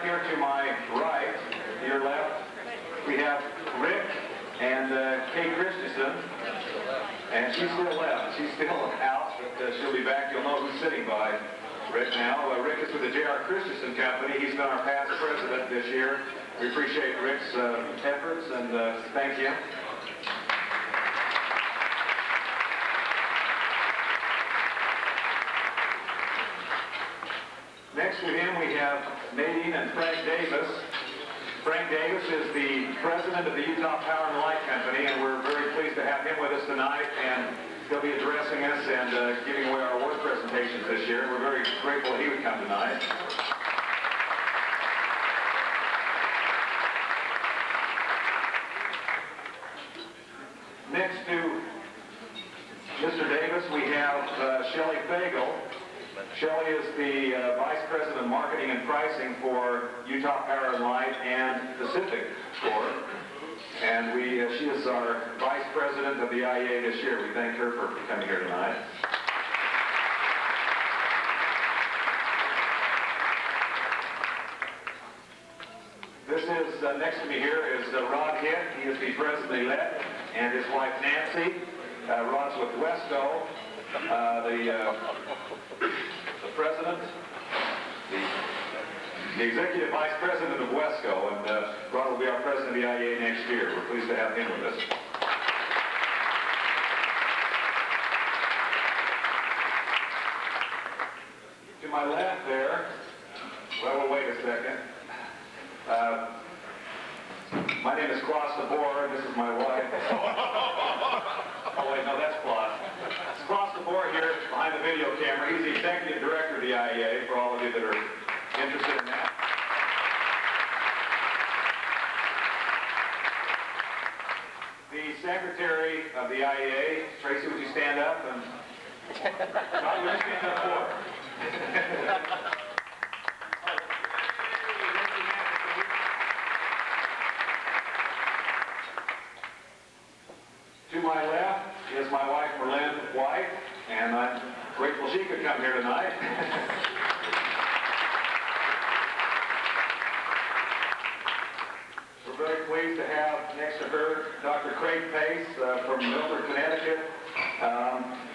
here to my right, to your left, we have Rick and Kate Christensen. And she's still left. She's still out, but she'll be back. You'll know who's sitting by Rick now. Rick is with the J.R. Christensen Company. He's been our past president this year. We appreciate Rick's efforts and thank you. Next to him we have Nadine and Frank Davis. Frank Davis is the president of the Utah Power and Light Company, and we're very pleased to have him with us tonight, and he'll be addressing us and giving away our award presentations this year. We're very grateful that he would come tonight. Next to Mr. Davis, we have Shelley Fagel. Shelley is the Vice President of Marketing and Pricing for Utah Power and Light and Pacific Corp. And she is our Vice President of the IEA this year. We thank her for coming here tonight. This is, next to me here is Rod Hitt. He is the President-elect, and his wife Nancy. Rod's with Wesco. The President, the Executive Vice President of Wesco, and Rod will be our President of the IEA next year. We're pleased to have him with us. To my left there, well, we'll wait a second. My name is Klaas, and this is my wife. Oh wait, no, that's Klaas. Klaas here behind the video camera. He's the Executive Director of the IEA, for all of you that are interested in that. The Secretary of the IEA, Tracy, would you stand up? And Todd, would you stand up for? To my left is my wife, Merlin White, and I'm grateful she could come here tonight. We're very pleased to have next to her Dr. Craig Pace from Milford, Connecticut.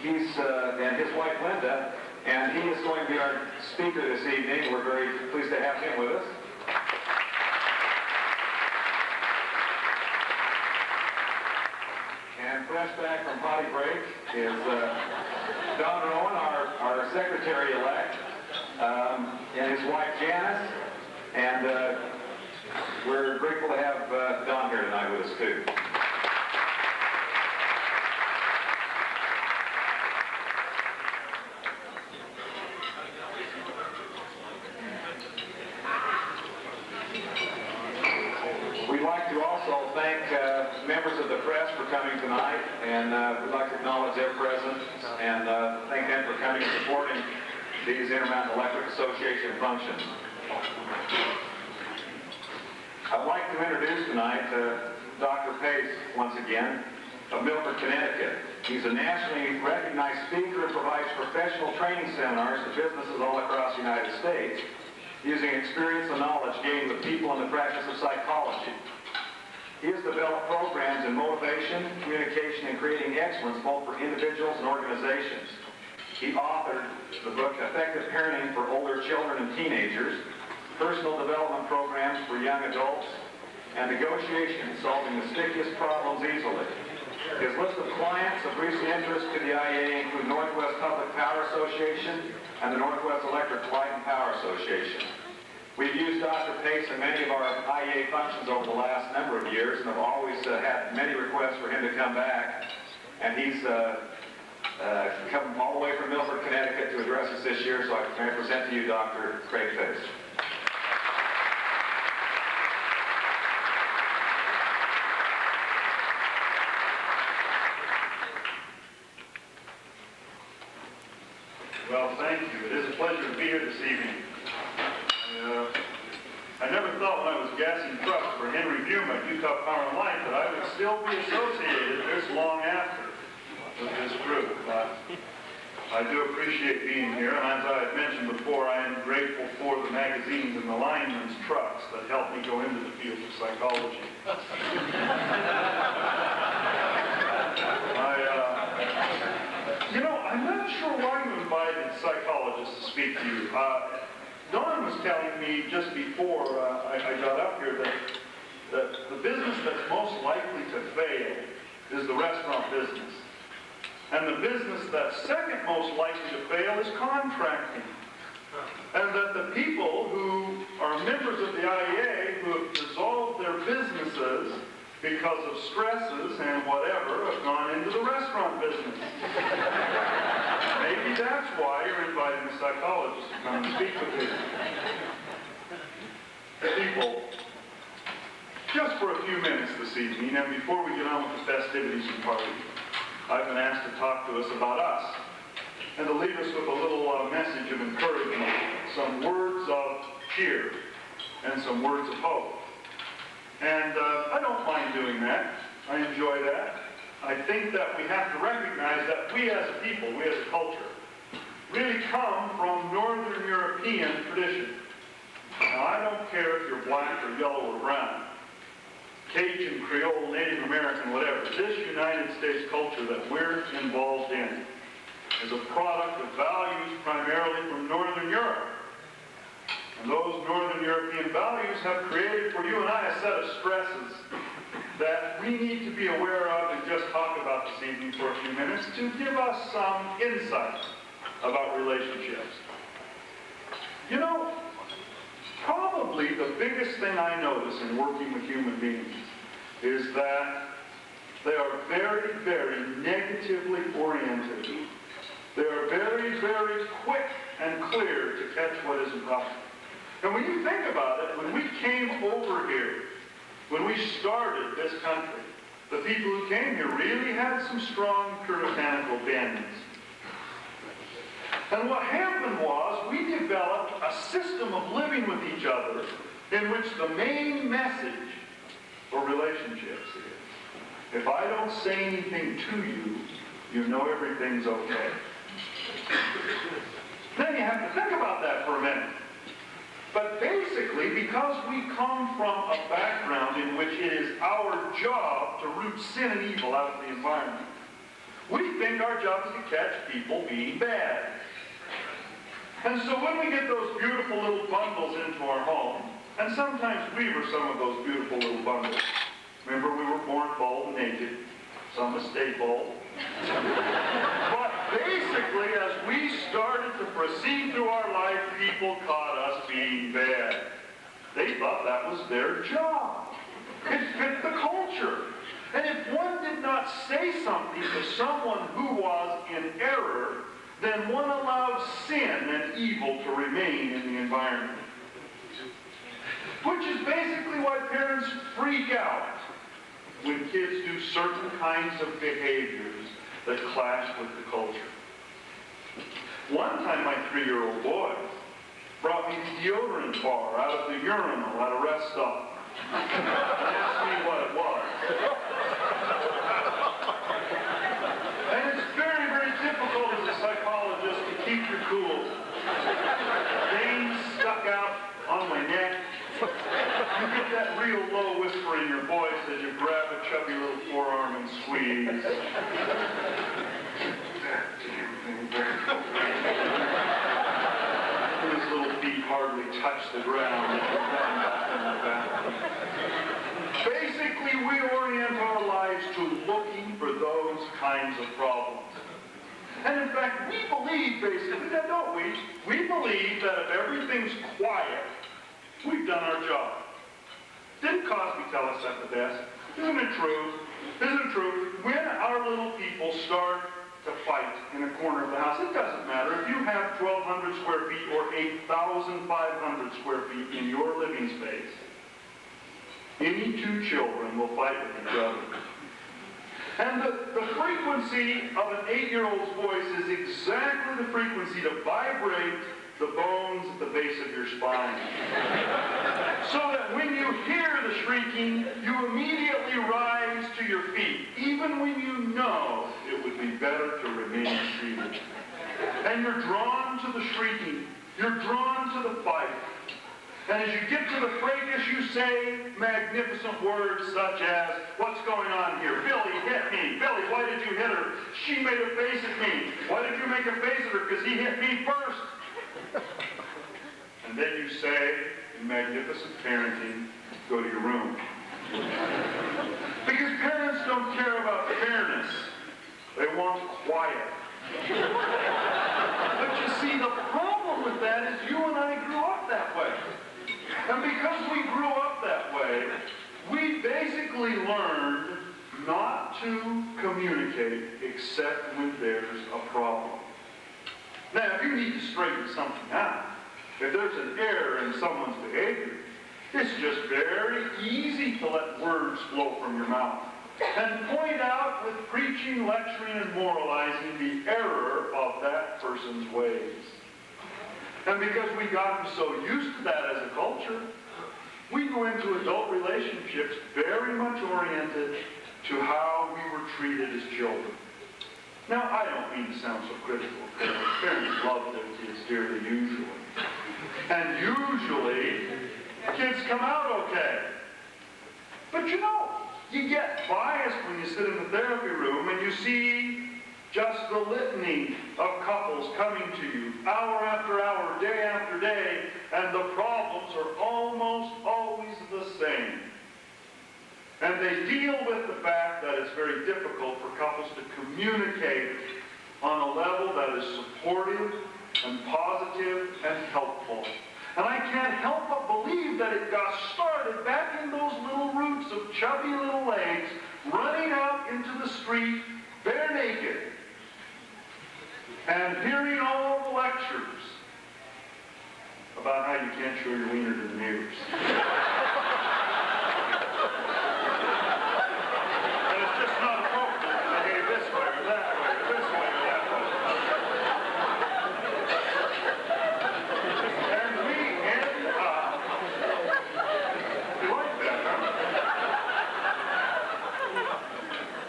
He's and his wife, Linda, and he is going to be our speaker this evening. We're very pleased to have him with us. Fresh back from potty break is Don Rowan, our Secretary-elect, and his wife Janice, and we're grateful to have Don here tonight with us too. We'd like to also thank members of the press for coming tonight, and we'd like to acknowledge their presence and thank them for coming and supporting these Intermountain Electric Association functions. I'd like to introduce tonight Dr. Pace once again of Milford, Connecticut. He's a nationally recognized speaker and provides professional training seminars to businesses all across the United States, using experience and knowledge gained with people in the practice of psychology. He has developed programs in motivation, communication, and creating excellence both for individuals and organizations. He authored the book Effective Parenting for Older Children and Teenagers, Personal Development Programs for Young Adults, and Negotiation, Solving the Stickiest Problems Easily. His list of clients of recent interest to the IEA include Northwest Public Power Association and the Northwest Electric Light and Power Association. We've used Dr. Pace in many of our IEA functions over the last number of years and have always had many requests for him to come back. And he's come all the way from Milford, Connecticut to address us this year, so I present to you Dr. Craig Pace. Well, thank you. It is a pleasure to be here this evening. I never thought when I was gassing trucks for Henry Bume at Utah Power and Light that I would still be associated this long after with this group. I do appreciate being here, and as I had mentioned before, I am grateful for the magazines and the linemen's trucks that helped me go into the field of psychology. I'm not sure why you invited psychologists to speak to you. Don was telling me just before I got up here that the business that's most likely to fail is the restaurant business. And the business that's second most likely to fail is contracting. And that the people who are members of the IEA who have dissolved their businesses because of stresses and whatever have gone into the restaurant business. Maybe that's why you're inviting a psychologist to come and speak with you. People, just for a few minutes this evening, and before we get on with the festivities and party, I've been asked to talk to us about us, and to leave us with a little message of encouragement, some words of cheer, and some words of hope. And I don't mind doing that. I enjoy that. I think that we have to recognize that we as a people, we as a culture, really come from Northern European tradition. Now, I don't care if you're black or yellow or brown, Cajun, Creole, Native American, whatever. This United States culture that we're involved in is a product of values primarily from Northern Europe. And those Northern European values have created for you and I a set of stresses that we need to be aware of and just talk about this evening for a few minutes to give us some insight about relationships. You know, probably the biggest thing I notice in working with human beings is that they are very, very negatively oriented. They are very, very quick and clear to catch what isn't right. And when you think about it, when we came over here, when we started this country, the people who came here really had some strong puritanical bends. And what happened was we developed a system of living with each other in which the main message for relationships is, if I don't say anything to you, you know everything's okay. Then you have to think about that for a minute. But basically, because we come from a background in which it is our job to root sin and evil out of the environment, we think our job is to catch people being bad. And so when we get those beautiful little bundles into our home, and sometimes we were some of those beautiful little bundles. Remember, we were born bald and naked. Some of us stayed bald. But basically, as we started to proceed through our life, people caught us being bad. They thought that was their job. It fit the culture. And if one did not say something to someone who was in error, then one allowed sin and evil to remain in the environment. Which is basically why parents freak out when kids do certain kinds of behaviors that clash with the culture. One time, my 3-year-old boy brought me the deodorant bar out of the urinal at a rest stop and asked me what it was. And it's very, very difficult as a psychologist to keep your cool. Veins stuck out on my neck. You get that real low whisper in your voice as you grab a chubby little forearm and squeeze. His little feet hardly touch the ground. Basically, we orient our lives to looking for those kinds of problems. And in fact, we believe basically that, don't we? We believe that if everything's quiet, we've done our job. Didn't Cosby tell us that the best? Isn't it true? Isn't it true? When our little people start to fight in a corner of the house, it doesn't matter if you have 1,200 square feet or 8,500 square feet in your living space. Any two children will fight with each other. And the frequency of an 8-year-old's voice is exactly the frequency to vibrate the bones at the base of your spine. So that when you hear the shrieking, you immediately rise to your feet, even when you know it would be better to remain seated. And you're drawn to the shrieking. You're drawn to the fight. And as you get to the fracas, you say magnificent words such as, what's going on here? Billy hit me. Billy, why did you hit her? She made a face at me. Why did you make a face at her? Because he hit me first. And then you say, in magnificent parenting, go to your room. Because parents don't care about fairness. They want quiet. But you see, the problem with that is you and I grew up that way. And because we grew up that way, we basically learned not to communicate except when there's a problem. Now, if you need to straighten something out, if there's an error in someone's behavior, it's just very easy to let words flow from your mouth and point out with preaching, lecturing, and moralizing the error of that person's ways. And because we've gotten so used to that as a culture, we go into adult relationships very much oriented to how we were treated as children. Now, I don't mean to sound so critical. Parents love their kids dearly, usually. And usually, kids come out okay. But you know, you get biased when you sit in the therapy room and you see just the litany of couples coming to you hour after hour, day after day, and the problems are almost always the same. And they deal with the fact that it's very difficult for couples to communicate on a level that is supportive and positive and helpful. And I can't help but believe that it got started back in those little roots of chubby little legs running out into the street bare naked and hearing all the lectures about how you can't show your wiener to the neighbors. And it's just not appropriate to behave this way or that way or this way or that way. And we end up, you like that, huh?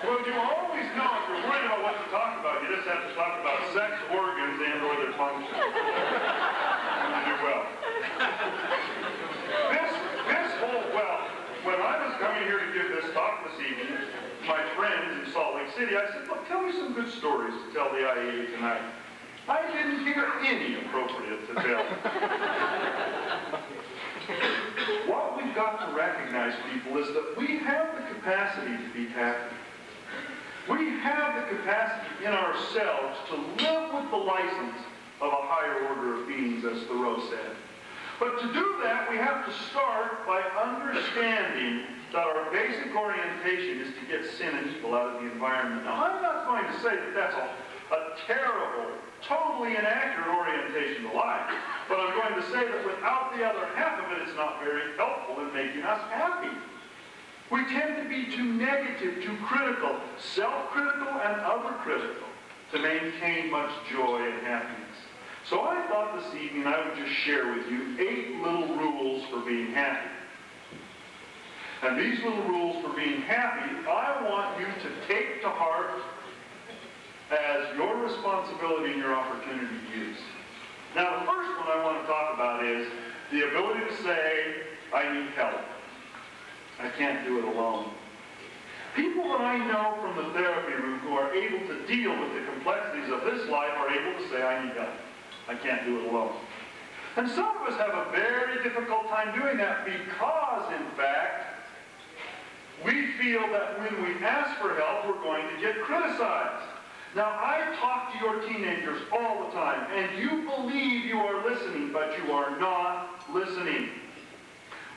Well, you always know if you're worried about what to talk about, you just have to talk about sex organs and or their function. And you do well. When I was coming here to give this talk this evening, my friends in Salt Lake City, I said, look, tell me some good stories to tell the IEA tonight. I didn't hear any appropriate to tell. What we've got to recognize, people, is that we have the capacity to be happy. We have the capacity in ourselves to live with the license of a higher order of beings, as Thoreau said. But to do that, we have to start by understanding that our basic orientation is to get sin and evil out of the environment. Now, I'm not going to say that that's a terrible, totally inaccurate orientation to life, but I'm going to say that without the other half of it, it's not very helpful in making us happy. We tend to be too negative, too critical, self-critical and other-critical to maintain much joy and happiness. So I thought this evening I would just share with you 8 little rules for being happy. And these little rules for being happy, I want you to take to heart as your responsibility and your opportunity to use. Now, the first one I want to talk about is the ability to say, I need help. I can't do it alone. People that I know from the therapy room who are able to deal with the complexities of this life are able to say, I need help. I can't do it alone. And some of us have a very difficult time doing that because, in fact, we feel that when we ask for help, we're going to get criticized. Now, I talk to your teenagers all the time, and you believe you are listening, but you are not listening.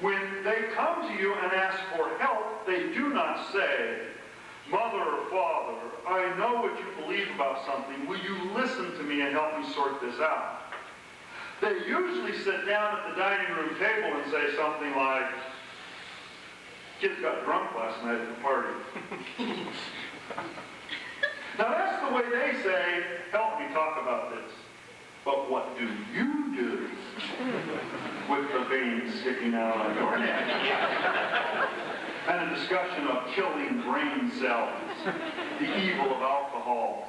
When they come to you and ask for help, they do not say, Mother or Father, I know what you believe about something. Will you listen to me and help me sort this out? They usually sit down at the dining room table and say something like, kids got drunk last night at the party. Now that's the way they say, help me talk about this. But what do you do with the veins sticking out on your neck? And a discussion of killing brain cells, the evil of alcohol,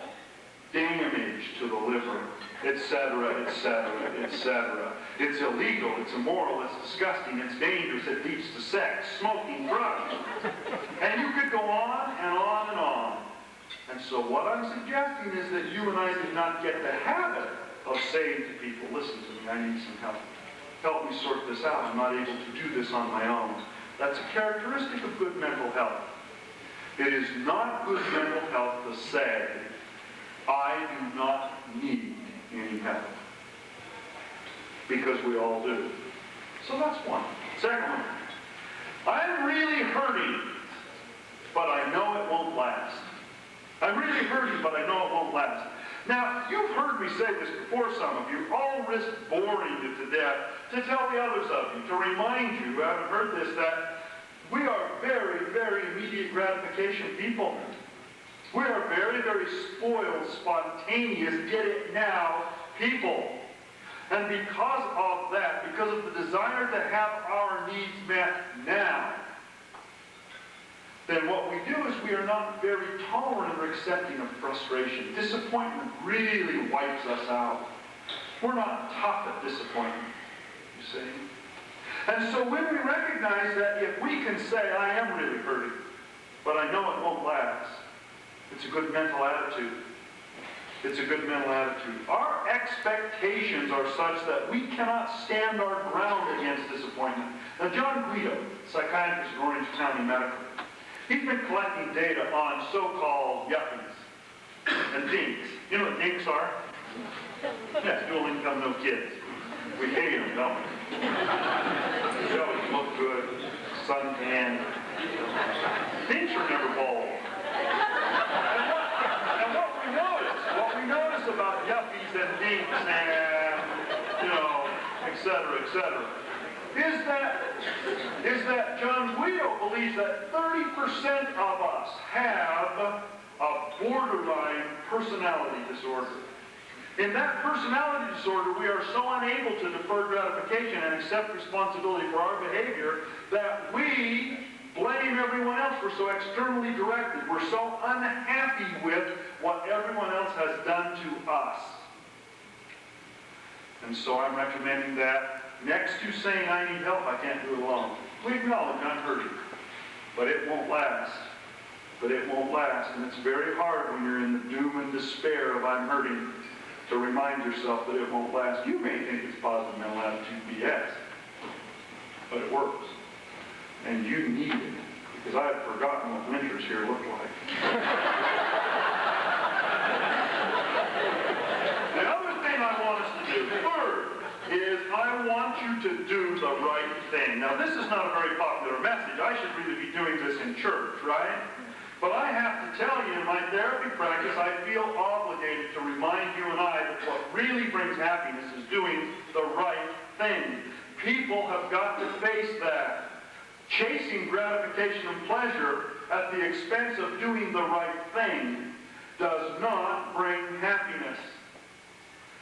damage to the liver, etc., etc., etc. It's illegal, it's immoral, it's disgusting, it's dangerous, it leads to sex, smoking, drugs. And you could go on and on and on. And so what I'm suggesting is that you and I do not get the habit of saying to people, listen to me, I need some help. Help me sort this out. I'm not able to do this on my own. That's a characteristic of good mental health. It is not good mental health to say, I do not need any help. Because we all do. So that's one. Second one. I'm really hurting, but I know it won't last. I'm really hurting, but I know it won't last. Now, you've heard me say this before, some of you. I'll risk boring you to death to tell the others of you, to remind you who haven't heard this, that we are very, very immediate gratification people. We are very, very spoiled, spontaneous, get it now people. And because of that, because of the desire to have our needs met now, then what we do is we are not very tolerant or accepting of frustration. Disappointment really wipes us out. We're not tough at disappointment, you see. And so when we recognize that if we can say, I am really hurting, but I know it won't last, it's a good mental attitude. It's a good mental attitude. Our expectations are such that we cannot stand our ground against disappointment. Now, John Guido, psychiatrist in Orange County Medical, he's been collecting data on so-called yuppies and dinks. You know what dinks are? Yes, dual income, no kids. We hate them, don't we? They always look good, suntan. Dinks are never bald. And what we notice about yuppies and dinks and, et cetera, is that John Guido believes that 30% of us have a borderline personality disorder. In that personality disorder, we are so unable to defer gratification and accept responsibility for our behavior that we blame everyone else. We're so externally directed. We're so unhappy with what everyone else has done to us. And so I'm recommending that next to saying I need help, I can't do it alone. We acknowledge I'm hurting, but it won't last. But it won't last. And it's very hard when you're in the doom and despair of I'm hurting to remind yourself that it won't last. You may think it's positive mental attitude BS, but it works. And you need it, because I have forgotten what winters here look like. The other thing I want us to do, third, is I want you to do the right thing. Now, this is not a very popular message. I should really be doing this in church, right? But I have to tell you, in my therapy practice, I feel obligated to remind you and I that what really brings happiness is doing the right thing. People have got to face that. Chasing gratification and pleasure at the expense of doing the right thing does not bring happiness.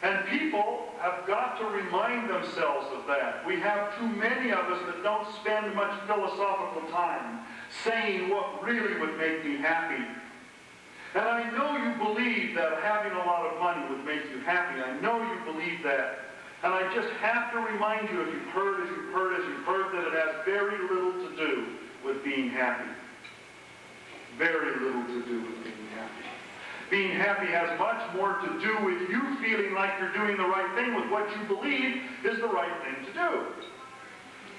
And people have got to remind themselves of that. We have too many of us that don't spend much philosophical time saying what really would make me happy. And I know you believe that having a lot of money would make you happy. I know you believe that. And I just have to remind you, if you've heard, that it has very little to do with being happy. Very little to do with being happy. Being happy has much more to do with you feeling like you're doing the right thing with what you believe is the right thing to do.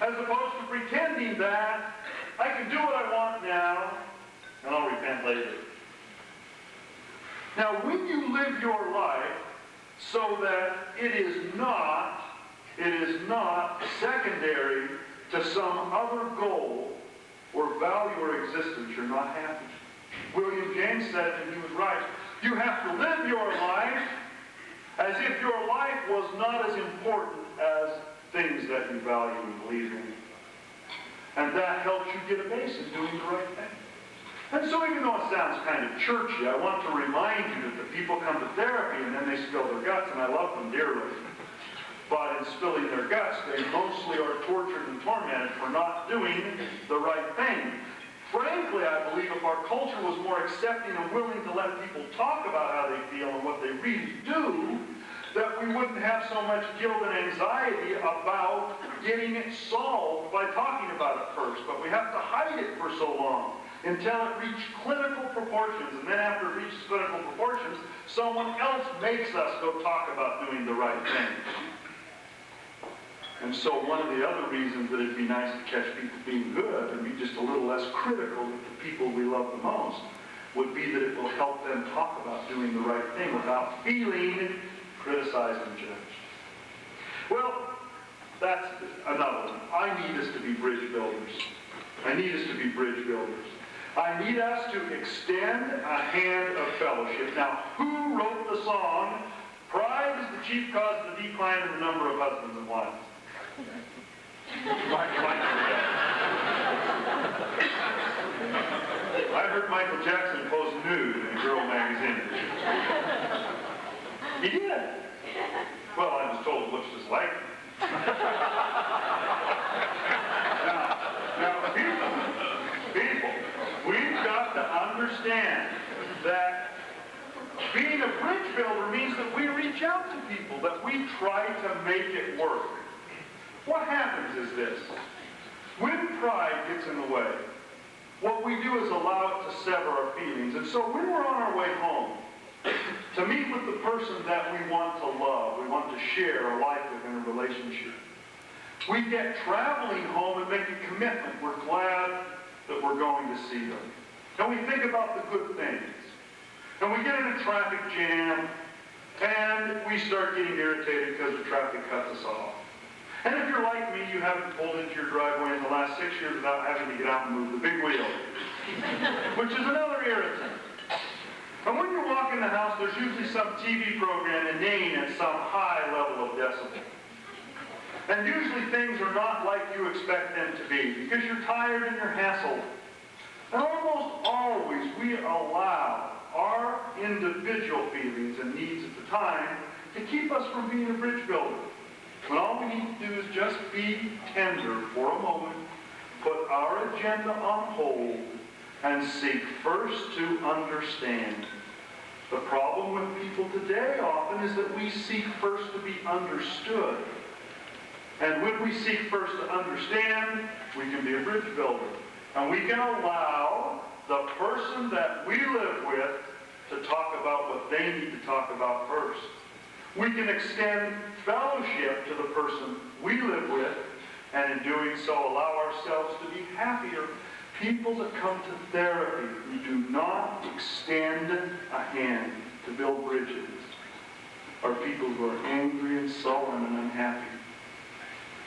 As opposed to pretending that I can do what I want now and I'll repent later. Now, when you live your life so that it is not secondary to some other goal or value or existence, you're not happy. William James said, and he was right, you have to live your life as if your life was not as important as things that you value and believe in. And that helps you get a base in doing the right thing. And so even though it sounds kind of churchy, I want to remind you that the people come to therapy and then they spill their guts, and I love them dearly. But in spilling their guts, they mostly are tortured and tormented for not doing the right thing. Frankly, I believe if our culture was more accepting and willing to let people talk about how they feel and what they really do, that we wouldn't have so much guilt and anxiety about getting it solved by talking about it first. But we have to hide it for so long until it reached clinical proportions. And then after it reaches clinical proportions, someone else makes us go talk about doing the right thing. And so one of the other reasons that it'd be nice to catch people being good and be just a little less critical of the people we love the most would be that it will help them talk about doing the right thing without feeling criticized and judged. Well, that's another one. I need us to be bridge builders. I need us to be bridge builders. I need us to extend a hand of fellowship. Now, who wrote the song, "Pride is the chief cause of the decline in the number of husbands and wives"? I heard Michael Jackson pose nude in a girl magazine. He did. Well, I was told it looks just like him. Now, people, we've got to understand that being a bridge builder means that we reach out to people, that we try to make it work. What happens is this. When pride gets in the way, what we do is allow it to sever our feelings. And so when we're on our way home, to meet with the person that we want to love, we want to share a life with in a relationship, we get traveling home and make a commitment. We're glad that we're going to see them. And we think about the good things. And we get in a traffic jam, and we start getting irritated because the traffic cuts us off. And if you're like me, you haven't pulled into your driveway in the last 6 years without having to get out and move the big wheel, which is another irritant. And when you walk in the house, there's usually some TV program inane at some high level of decibel. And usually things are not like you expect them to be because you're tired and you're hassled. And almost always we allow our individual feelings and needs at the time to keep us from being a bridge builder. When all we need to do is just be tender for a moment, put our agenda on hold, and seek first to understand. The problem with people today often is that we seek first to be understood. And when we seek first to understand, we can be a bridge builder. And we can allow the person that we live with to talk about what they need to talk about first. We can extend fellowship to the person we live with, and in doing so allow ourselves to be happier. People that come to therapy who do not extend a hand to build bridges are people who are angry and sullen and unhappy.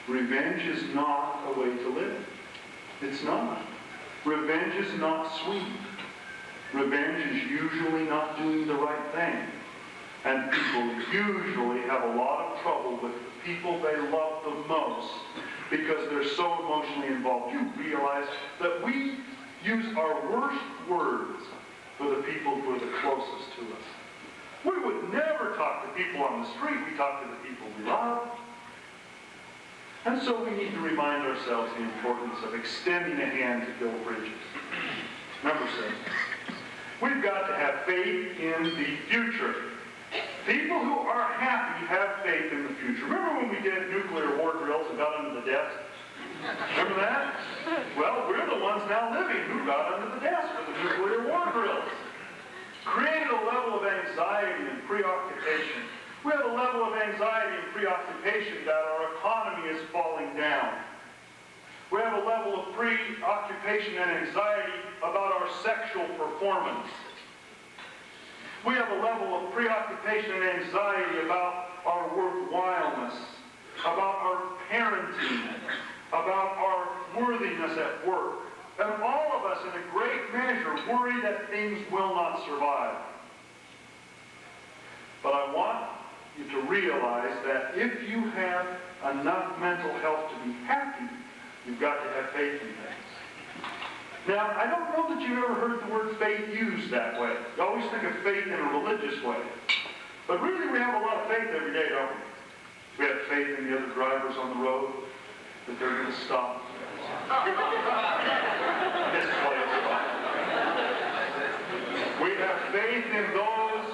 Revenge is not a way to live. It's not. Revenge is not sweet. Revenge is usually not doing the right thing. And people usually have a lot of trouble with the people they love the most because they're so emotionally involved. You realize that we use our worst words for the people who are the closest to us. We would never talk to people on the street. We talk to the people we love. And so we need to remind ourselves the importance of extending a hand to build bridges. Number 6, we've got to have faith in the future. People who are happy have faith in the future. Remember when we did nuclear war drills and got under the desk? Remember that? Well, we're the ones now living who got under the desk for the nuclear war drills. Created a level of anxiety and preoccupation. We have a level of anxiety and preoccupation that our economy is falling down. We have a level of preoccupation and anxiety about our sexual performance. We have a level of preoccupation and anxiety about our worthwhileness, about our parenting, about our worthiness at work. And all of us, in a great measure, worry that things will not survive. But I want you to realize that if you have enough mental health to be happy, you've got to have faith in things. Now, I don't know that you've ever heard the word faith used that way. You always think of faith in a religious way. But really, we have a lot of faith every day, don't we? We have faith in the other drivers on the road, that they're going to stop. We have faith in those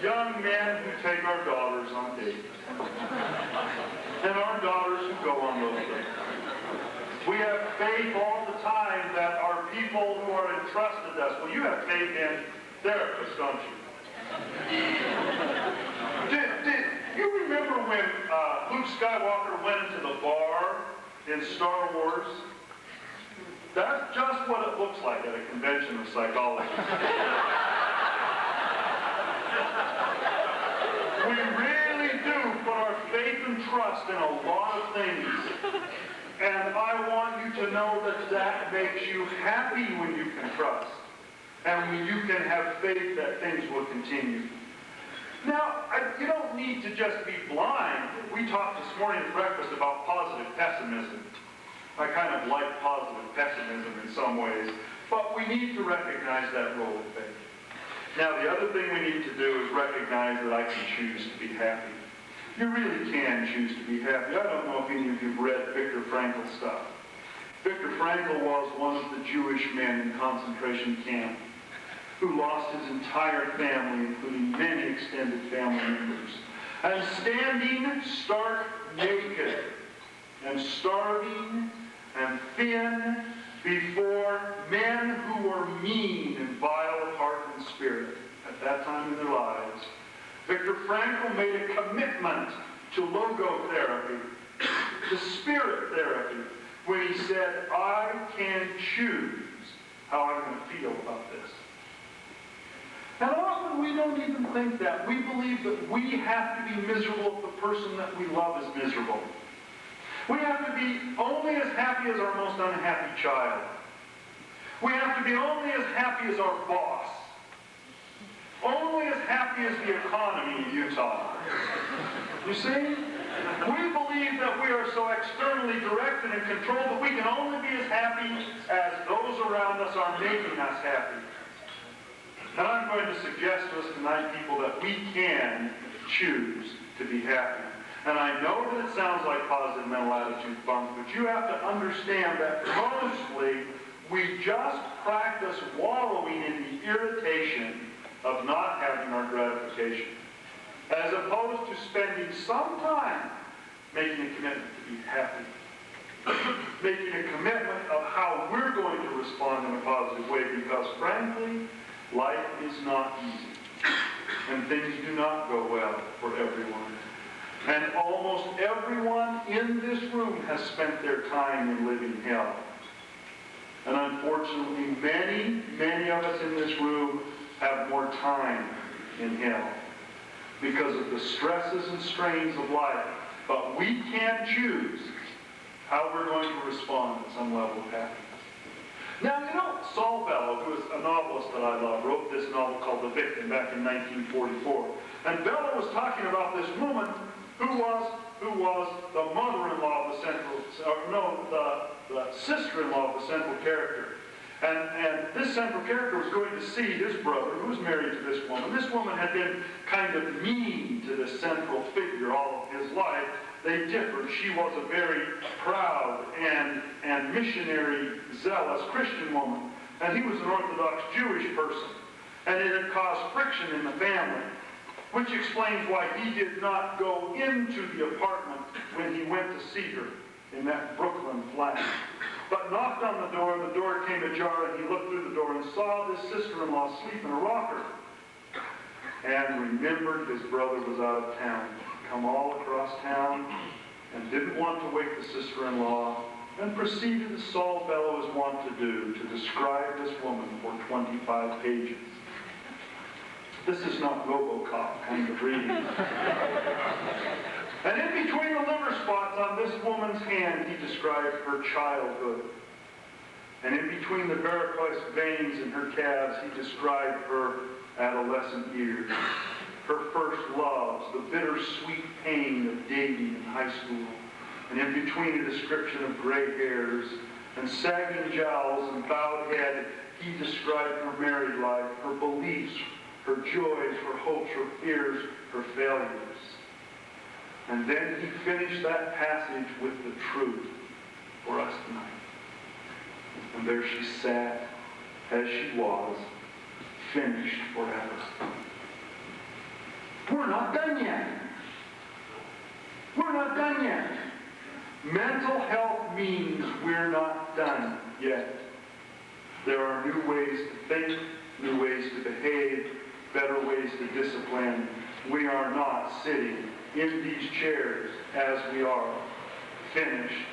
young men who take our daughters on dates. and our daughters who go on those things. We have faith all the time that our people who are entrusted us, well, you have faith in therapists, don't you? Did you remember when Luke Skywalker went into the bar in Star Wars? That's just what it looks like at a convention of psychologists. We really do put our faith and trust in a lot of things. And I want you to know that that makes you happy when you can trust. And when you can have faith that things will continue. Now, you don't need to just be blind. We talked this morning at breakfast about positive pessimism. I kind of like positive pessimism in some ways. But we need to recognize that role of faith. Now, the other thing we need to do is recognize that I can choose to be happy. You really can choose to be happy. I don't know if any of you have read Viktor Frankl's stuff. Viktor Frankl was one of the Jewish men in concentration camp who lost his entire family, including many extended family members. And standing stark naked and starving and thin before men who were mean and vile of heart and spirit at that time in their lives, Viktor Frankl made a commitment to logotherapy, to spirit therapy, when he said, I can choose how I'm going to feel about this. And often we don't even think that. We believe that we have to be miserable if the person that we love is miserable. We have to be only as happy as our most unhappy child. We have to be only as happy as our boss. Only as happy as the economy in Utah. You see? We believe that we are so externally directed and controlled that we can only be as happy as those around us are making us happy. And I'm going to suggest to us tonight, people, that we can choose to be happy. And I know that it sounds like positive mental attitude bunk, but you have to understand that mostly we just practice wallowing in the irritation of not having our gratification, as opposed to spending some time making a commitment to be happy, making a commitment of how we're going to respond in a positive way, because frankly, life is not easy, and things do not go well for everyone. And almost everyone in this room has spent their time in living hell. And unfortunately, many of us in this room have more time in hell because of the stresses and strains of life. But we can choose how we're going to respond at some level of happiness. Now, you know, Saul Bellow, who is a novelist that I love, wrote this novel called The Victim back in 1944. And Bellow was talking about this woman who was the mother-in-law of the the sister-in-law of the central character. And this central character was going to see his brother, who was married to this woman. This woman had been kind of mean to the central figure all of his life. They differed. She was a very proud and missionary, zealous Christian woman. And he was an Orthodox Jewish person. And it had caused friction in the family, which explains why he did not go into the apartment when he went to see her in that Brooklyn flat, but knocked on the door came ajar, and he looked through the door and saw this sister-in-law asleep in a rocker, and remembered his brother was out of town, come all across town, and didn't want to wake the sister-in-law, and proceeded, as Saul Bellow is wont to do, to describe this woman for 25 pages. This is not RoboCop kind of reading. And in between the liver spots on this woman's hand, he described her childhood. And in between the varicose veins in her calves, he described her adolescent years, her first loves, the bittersweet pain of dating in high school. And in between a description of gray hairs and sagging jowls and bowed head, he described her married life, her beliefs, her joys, her hopes, her fears, her failures. And then he finished that passage with the truth for us tonight. And there she sat, as she was, finished forever. We're not done yet. We're not done yet. Mental health means we're not done yet. There are new ways to think, new ways to behave, better ways to discipline. We are not sitting in these chairs as we are, finished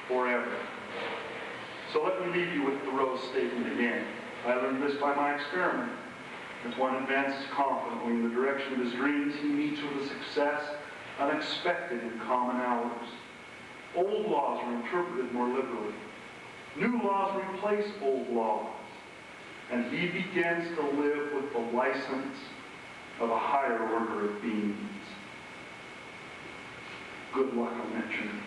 forever. So let me leave you with Thoreau's statement again. I learned this by my experiment. If one advances confidently in the direction of his dreams, he meets with a success unexpected in common hours. Old laws are interpreted more liberally. New laws replace old laws. And he begins to live with the license of a higher order of beings. Good luck on that journey.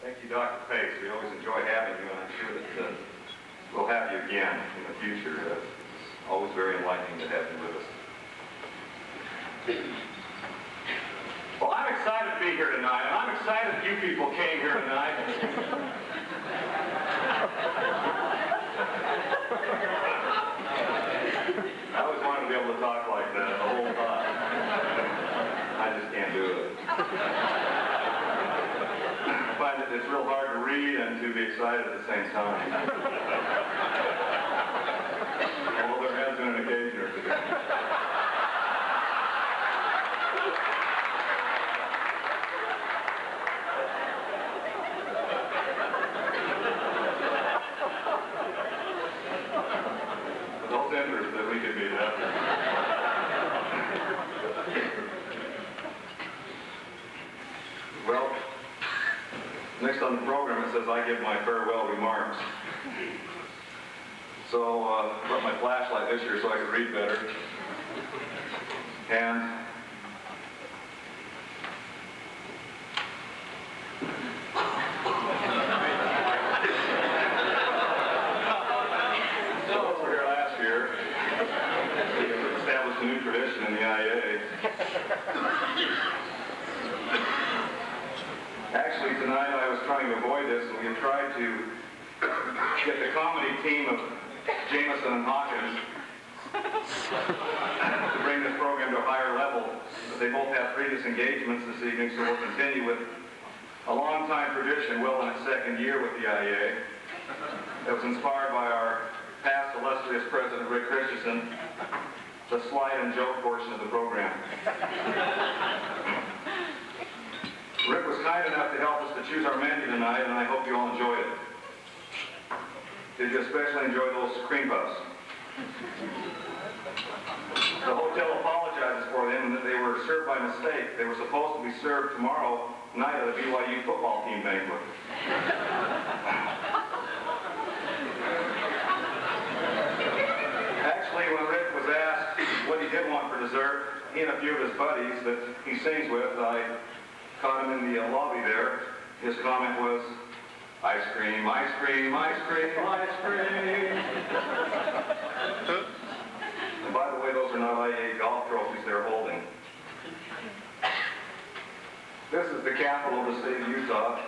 Thank you, Dr. Pace. We always enjoy having you, and I'm sure that we'll have you again in the future. It's always very enlightening to have you with us. Well, I'm excited to be here tonight, and I'm excited you people came here tonight. I always wanted to be able to talk like that the whole time. I just can't do it. I find that it's real hard to read and to be excited at the same time. Although there has been an occasion or two. Those interests that we could be that. Well, next on the program it says I give my farewell remarks. So I brought my flashlight this year so I could read better. And so we were here last year. We established a new tradition in the IEA. Actually, tonight I was trying to avoid this, and we have tried to get the comedy team of Jameson and Hawkins to bring this program to a higher level. They both have previous engagements this evening, so we'll continue with a long-time tradition, well in its second year with the IEA, that was inspired by our past illustrious president, Rick Christensen, the slide and joke portion of the program. Rick was kind enough to help us to choose our menu tonight, and I hope you all enjoyed it. Did you especially enjoy those cream puffs? The hotel apologizes for them and that they were served by mistake. They were supposed to be served tomorrow night at the BYU football team banquet. Actually, when Rick was asked what he did want for dessert, he and a few of his buddies that he sings with, I caught him in the lobby there. His comment was, ice cream, ice cream, ice cream, ice cream. And by the way, those are not IEA golf trophies they're holding. This is the capital of the state of Utah.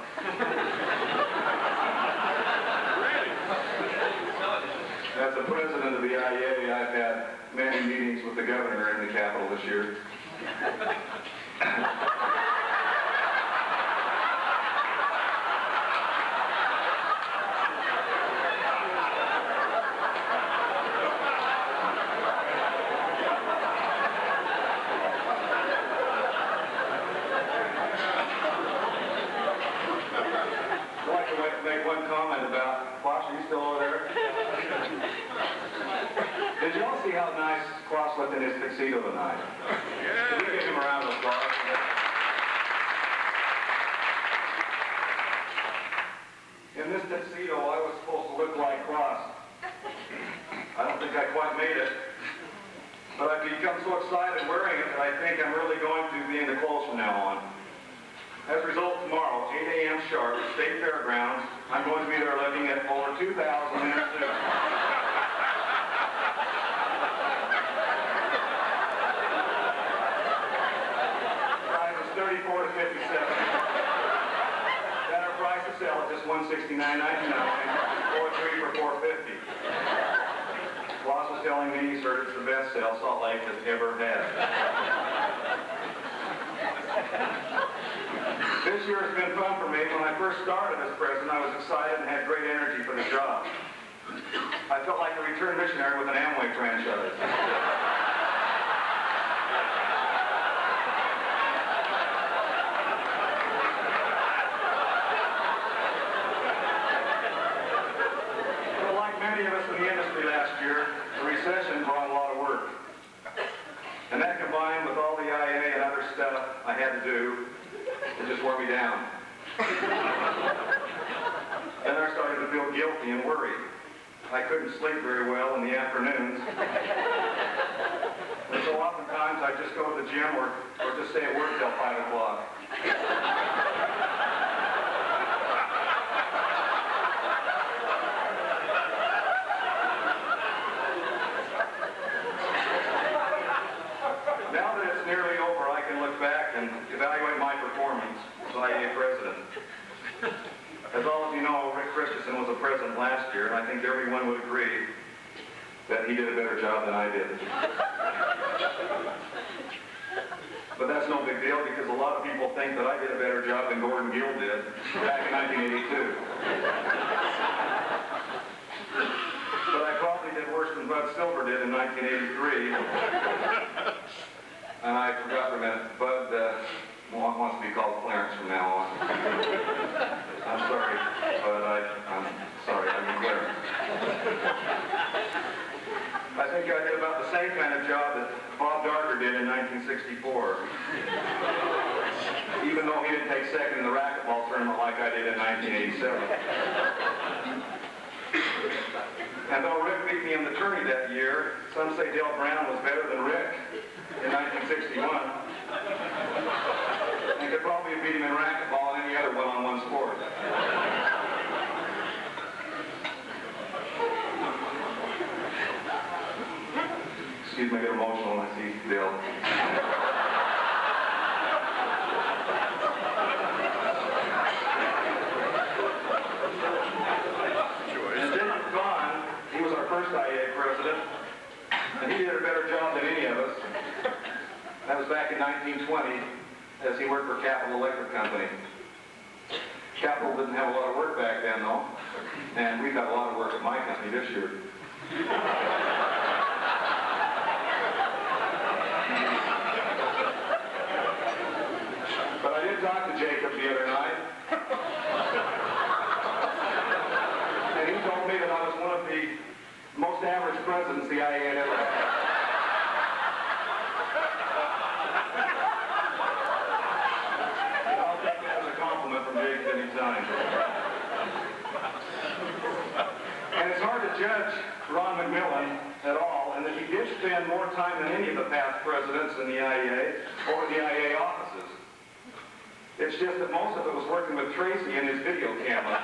As the president of the IEA, I've had many meetings with the governor in the capital this year. Make one comment about, Klaas, are you still over there? Did you all see how nice Klaas looked in his tuxedo tonight? Can we give him a round of applause? In this tuxedo, I was supposed to look like Klaas. I don't think I quite made it. But I've become so excited wearing it that I think I'm really going to be in the clothes from now on. As a result, tomorrow, 8 a.m. sharp, State Fairgrounds, I'm going to be there looking at over 2,000 in a suit. $49.99, 4 3 for $4.50. Klaas was telling me he's heard it's the best sale Salt Lake has ever had. This year has been fun for me. When I first started as president, I was excited and had great energy for the job. I felt like a returned missionary with an Amway franchise. But like many of us in the industry last year, the recession brought a lot of work. And that combined with all the IEA and other stuff I had to do, it just wore me down. Then I started to feel guilty and worried. I couldn't sleep very well in the afternoons. And so oftentimes I'd just go to the gym or just stay at work till 5 o'clock. Now that it's nearly over, I can look back and evaluate my performance as IEA president. As all of you know, Rick Christensen was the president last year, and I think everyone would agree that he did a better job than I did. But that's no big deal because a lot of people think that I did a better job than Gordon Gill did back in 1982. But I probably did worse than Bud Silver did in 1983. And I forgot for a minute, Bud wants to be called Clarence from now on. I'm sorry, but I'm sorry, I mean Clarence. I think I did about the same kind of job that Bob Darker did in 1964. Even though he didn't take second in the racquetball tournament like I did in 1987. And though Rick beat me in the tourney that year, some say Dale Brown was better than Rick in 1961. And could probably beat him in racquetball and any other one-on-one sport. Excuse me, I get emotional when I see Dale. And Jacob Vaughn, he was our first IEA president, and he did a better job than any of us. That was back in 1920, as he worked for Capital Electric Company. Capital didn't have a lot of work back then, though, and we've got a lot of work at my company this year. But I did talk to Jacob the other night, and he told me that I was one of the most average presidents the IEA had ever had. I'll take that as a compliment from Jacob anytime. And it's hard to judge Ron McMillan at all, and that he did spend more time than any of the past presidents in the IEA or the IEA offices. It's just that most of it was working with Tracy and his video camera.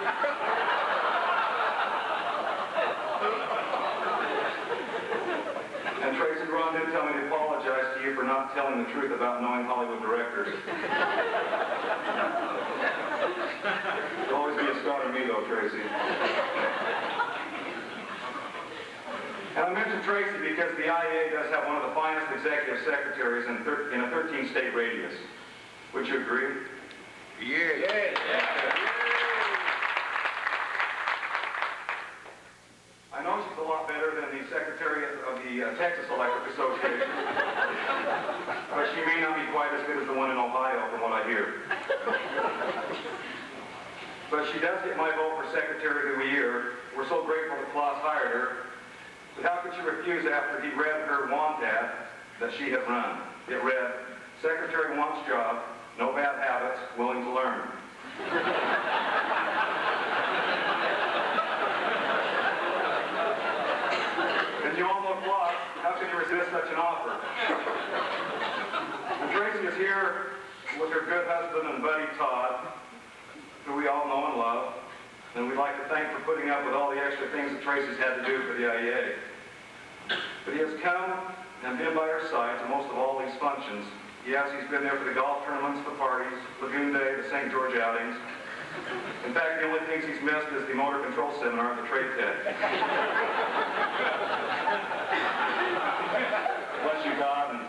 And Tracy and Ron did tell me to apologize to you for not telling the truth about knowing Hollywood directors. You'll always be a star to me, though, Tracy. And I mentioned Tracy because the IEA does have one of the finest executive secretaries in a 13-state radius. Would you agree? Yeah. I know she's a lot better than the secretary of the Texas Electric Association, but she may not be quite as good as the one in Ohio, from what I hear. But she does get my vote for Secretary of the Year. We're so grateful that Klaas hired her. But how could she refuse after he read her want ad that she had run? It read, Secretary wants job, no bad habits, willing to learn. And you all know Klaas, how could you resist such an offer? And Tracy is here with her good husband and buddy Todd, who we all know and love, and we'd like to thank for putting up with all the extra things that Tracy's had to do for the IEA. But he has come and been by our side to most of all these functions. Yes, he's been there for the golf tournaments, the parties, Lagoon Day, the St. George outings. In fact, the only things he's missed is the motor control seminar at the trade tech. Bless you, God, and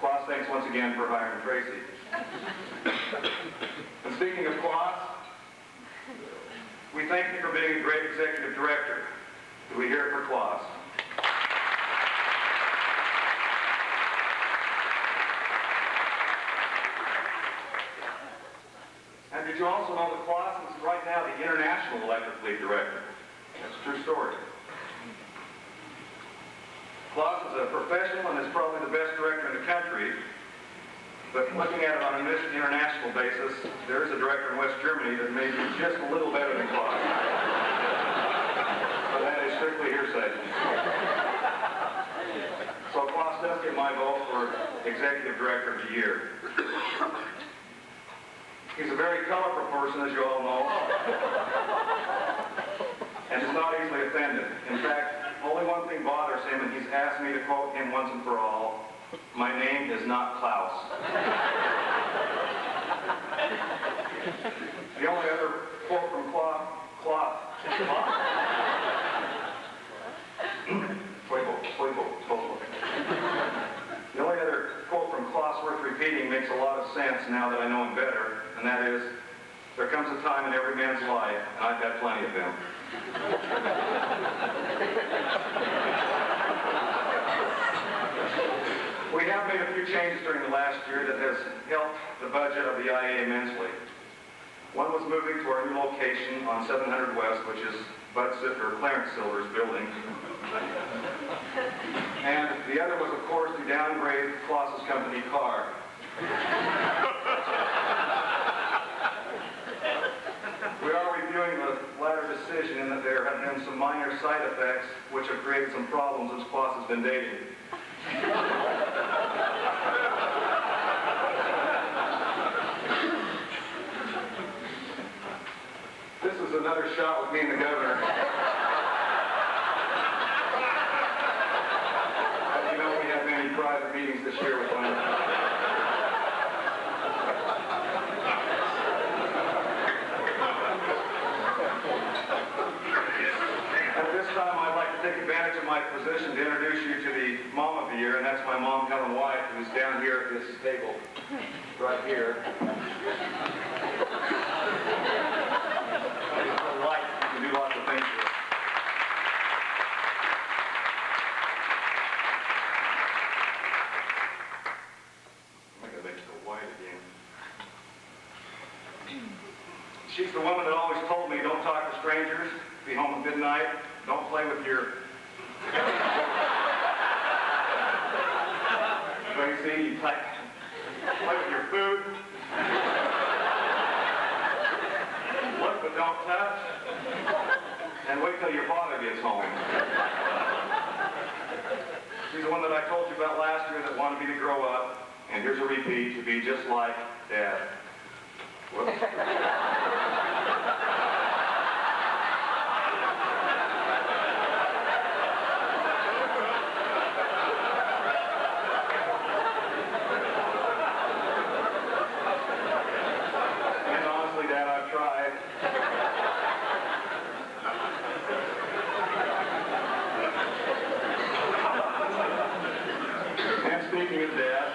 Klaas, thanks once again for hiring Tracy. And speaking of Klaas, we thank you for being a great executive director. Do we hear it for Klaas? And did you also know that Klaas is right now the International Electric Fleet Director? That's a true story. Klaas is a professional and is probably the best director in the country. But looking at it on an international basis, there is a director in West Germany that may be just a little better than Klaas. But that is strictly hearsay. So Klaas does get my vote for Executive Director of the Year. He's a very colorful person, as you all know, and is not easily offended. In fact, only one thing bothers him, and he's asked me to quote him once and for all, "My name is not Klaus." The only other quote from Klaas. The only other quote from Klaas worth repeating makes a lot of sense now that I know him better, and that is, "There comes a time in every man's life, and I've had plenty of them." We have made a few changes during the last year that has helped the budget of the IEA immensely. One was moving to our new location on 700 West, which is Clarence Silver's building. And the other was, of course, to downgrade Klaas's company car. We are reviewing the latter decision in that there have been some minor side effects which have created some problems as Klaas has been dating. This is another shot with me and the governor. As you know, we have many private meetings this year with one. At this time, I'd like to take advantage of my position to introduce you to the Mom of the Year, and that's my mom, Helen White, who's down here at this table, right here. Light, you can do lots of things with it. I'm going to make it go white again. She's the woman that always told me, don't talk to strangers, be home at midnight, don't play with your... Tracy, you play with your food. Look but don't touch. And wait till your father gets home. She's the one that I told you about last year that wanted me to grow up, and here's a repeat, to be just like Dad. Whoops. And honestly, Dad, I've tried. And speaking of Dad,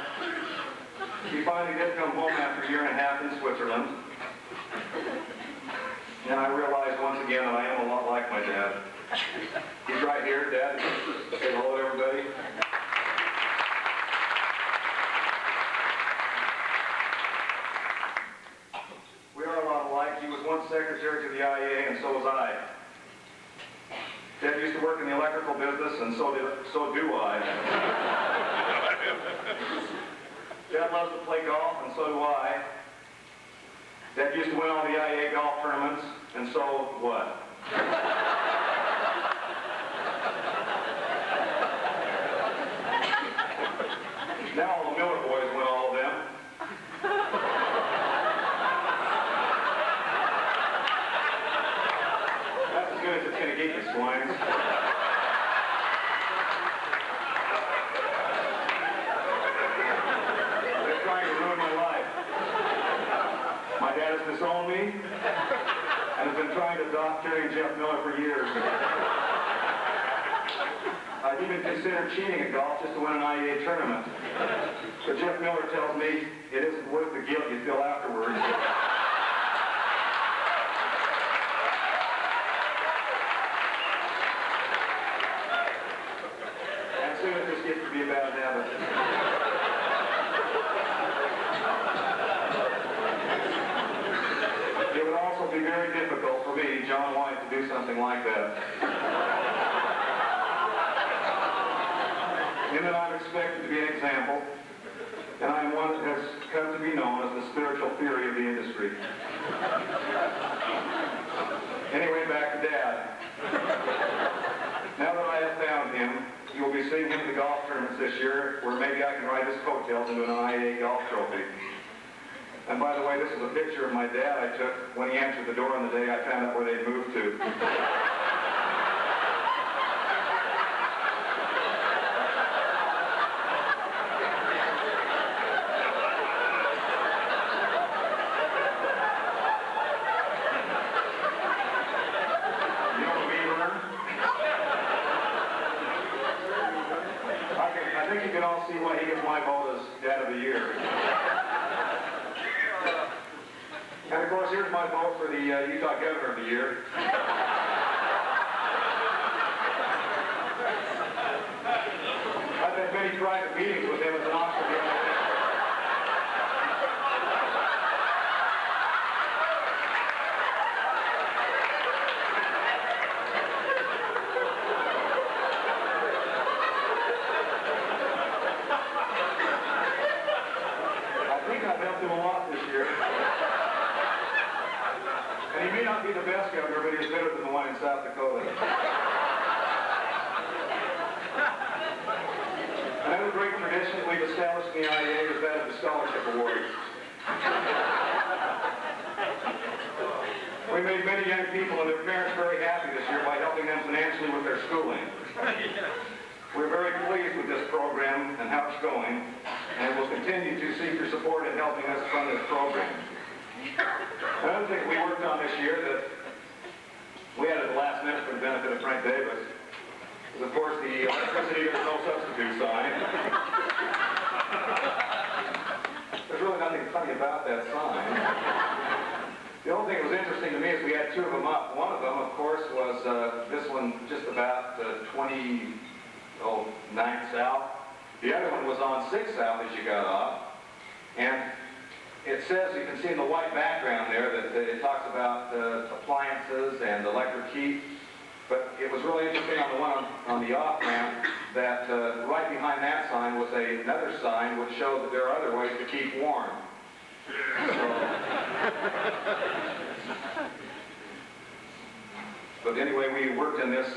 he finally did come home after a year and a half in Switzerland. And I realized once again that I am a lot like my dad. He's right here, Dad. Say hello to everybody. We are a lot alike. He was once secretary to the IEA, and so was I. Dad used to work in the electrical business, and so do I. Dad loves to play golf, and so do I. Dad used to win all the IEA golf tournaments, and so what? Now all the Miller boys win all of them. That's as good as it's going to get, you swines. They're trying to ruin my life. My dad has disowned me. with Doc Terry and Jeff Miller for years. I've even considered cheating at golf just to win an IEA tournament. But Jeff Miller tells me it isn't worth the guilt you feel afterwards. And soon it just gets to be a bad habit. It would also be very difficult for me, John White, to do something like that. In that I'm expected to be an example, and I am one that has come to be known as the spiritual theory of the industry. Anyway, back to Dad. Now that I have found him, you will be seeing him at the golf tournaments this year, where maybe I can ride his coattails into an IEA golf trophy. And by the way, this is a picture of my dad I took when he answered the door on the day I found out where they'd moved to. I think you can all see why he gets my vote as Dad of the Year. And of course, here's my vote for the Utah Governor of the Year. I've had many private meetings with him as an Oxford young man. I've helped him a lot this year. And he may not be the best governor, but he's better than the one in South Dakota. Another great tradition that we've established in the IEA is that of the scholarship awards. We made many young people and their parents very happy this year by helping them financially with their schooling. We're very pleased with this program and how it's going, and we'll continue to seek your support in helping us fund this program. Another thing we worked on this year that we added at the last minute for the benefit of Frank Davis is, of course, the electricity there's no substitute sign. There's really nothing funny about that sign. The only thing that was interesting to me is we had two of them up. One of them, of course, was this one just about 29 south. The other one was on 6 south as you got off. And it says, you can see in the white background there, that it talks about appliances and electric heat. But it was really interesting on the one on the off-ramp that right behind that sign was another sign which showed that there are other ways to keep warm. But anyway, we worked in this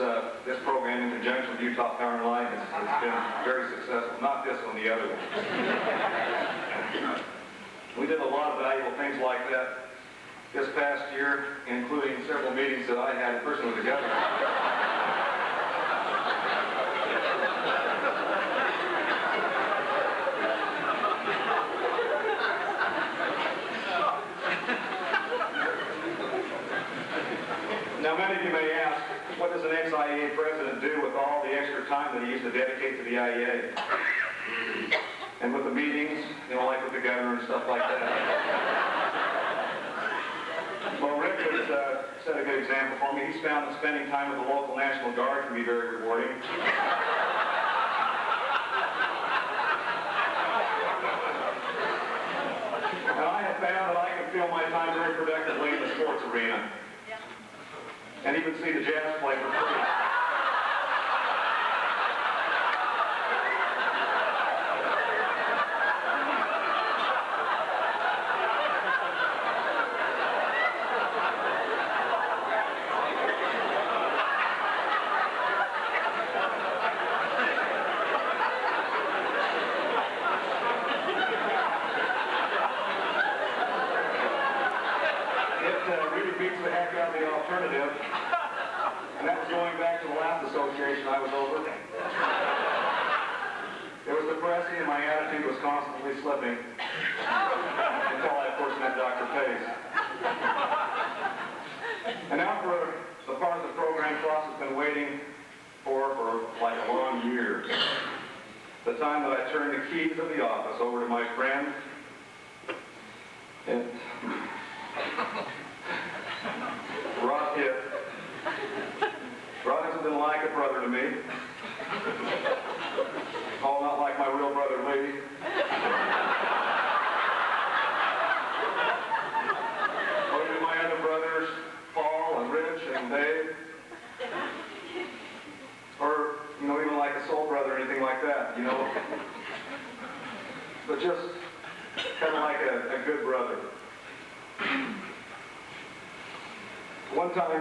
program in conjunction with Utah Power and Light. It's been very successful. Not this one, the other one. We did a lot of valuable things like that this past year, including several meetings that I had in person with the governor. Now, many of you may ask, what does an ex-IEA president do with all the extra time that he used to dedicate to the IEA? And with the meetings, like with the governor and stuff like that. Well, Rick has set a good example for me. He's found that spending time with the local National Guard can be very rewarding. And I have found that I can fill my time very productively in the sports arena. And even see the Jazz play for free. Really beats the heck out of the alternative. And that was going back to the last association I was over. It was depressing and my attitude was constantly slipping. Until I, of course, met Dr. Pace. And now for the part of the program Klaas has been waiting for like a long year. The time that I turn the keys of the office over to my friend, and Hitt. Rod hasn't been like a brother to me. Oh, not like my real brother Lee. Or to my other brothers, Paul and Rich and Dave. Or, even like a soul brother or anything like that, But just kind of like a good brother. One time, that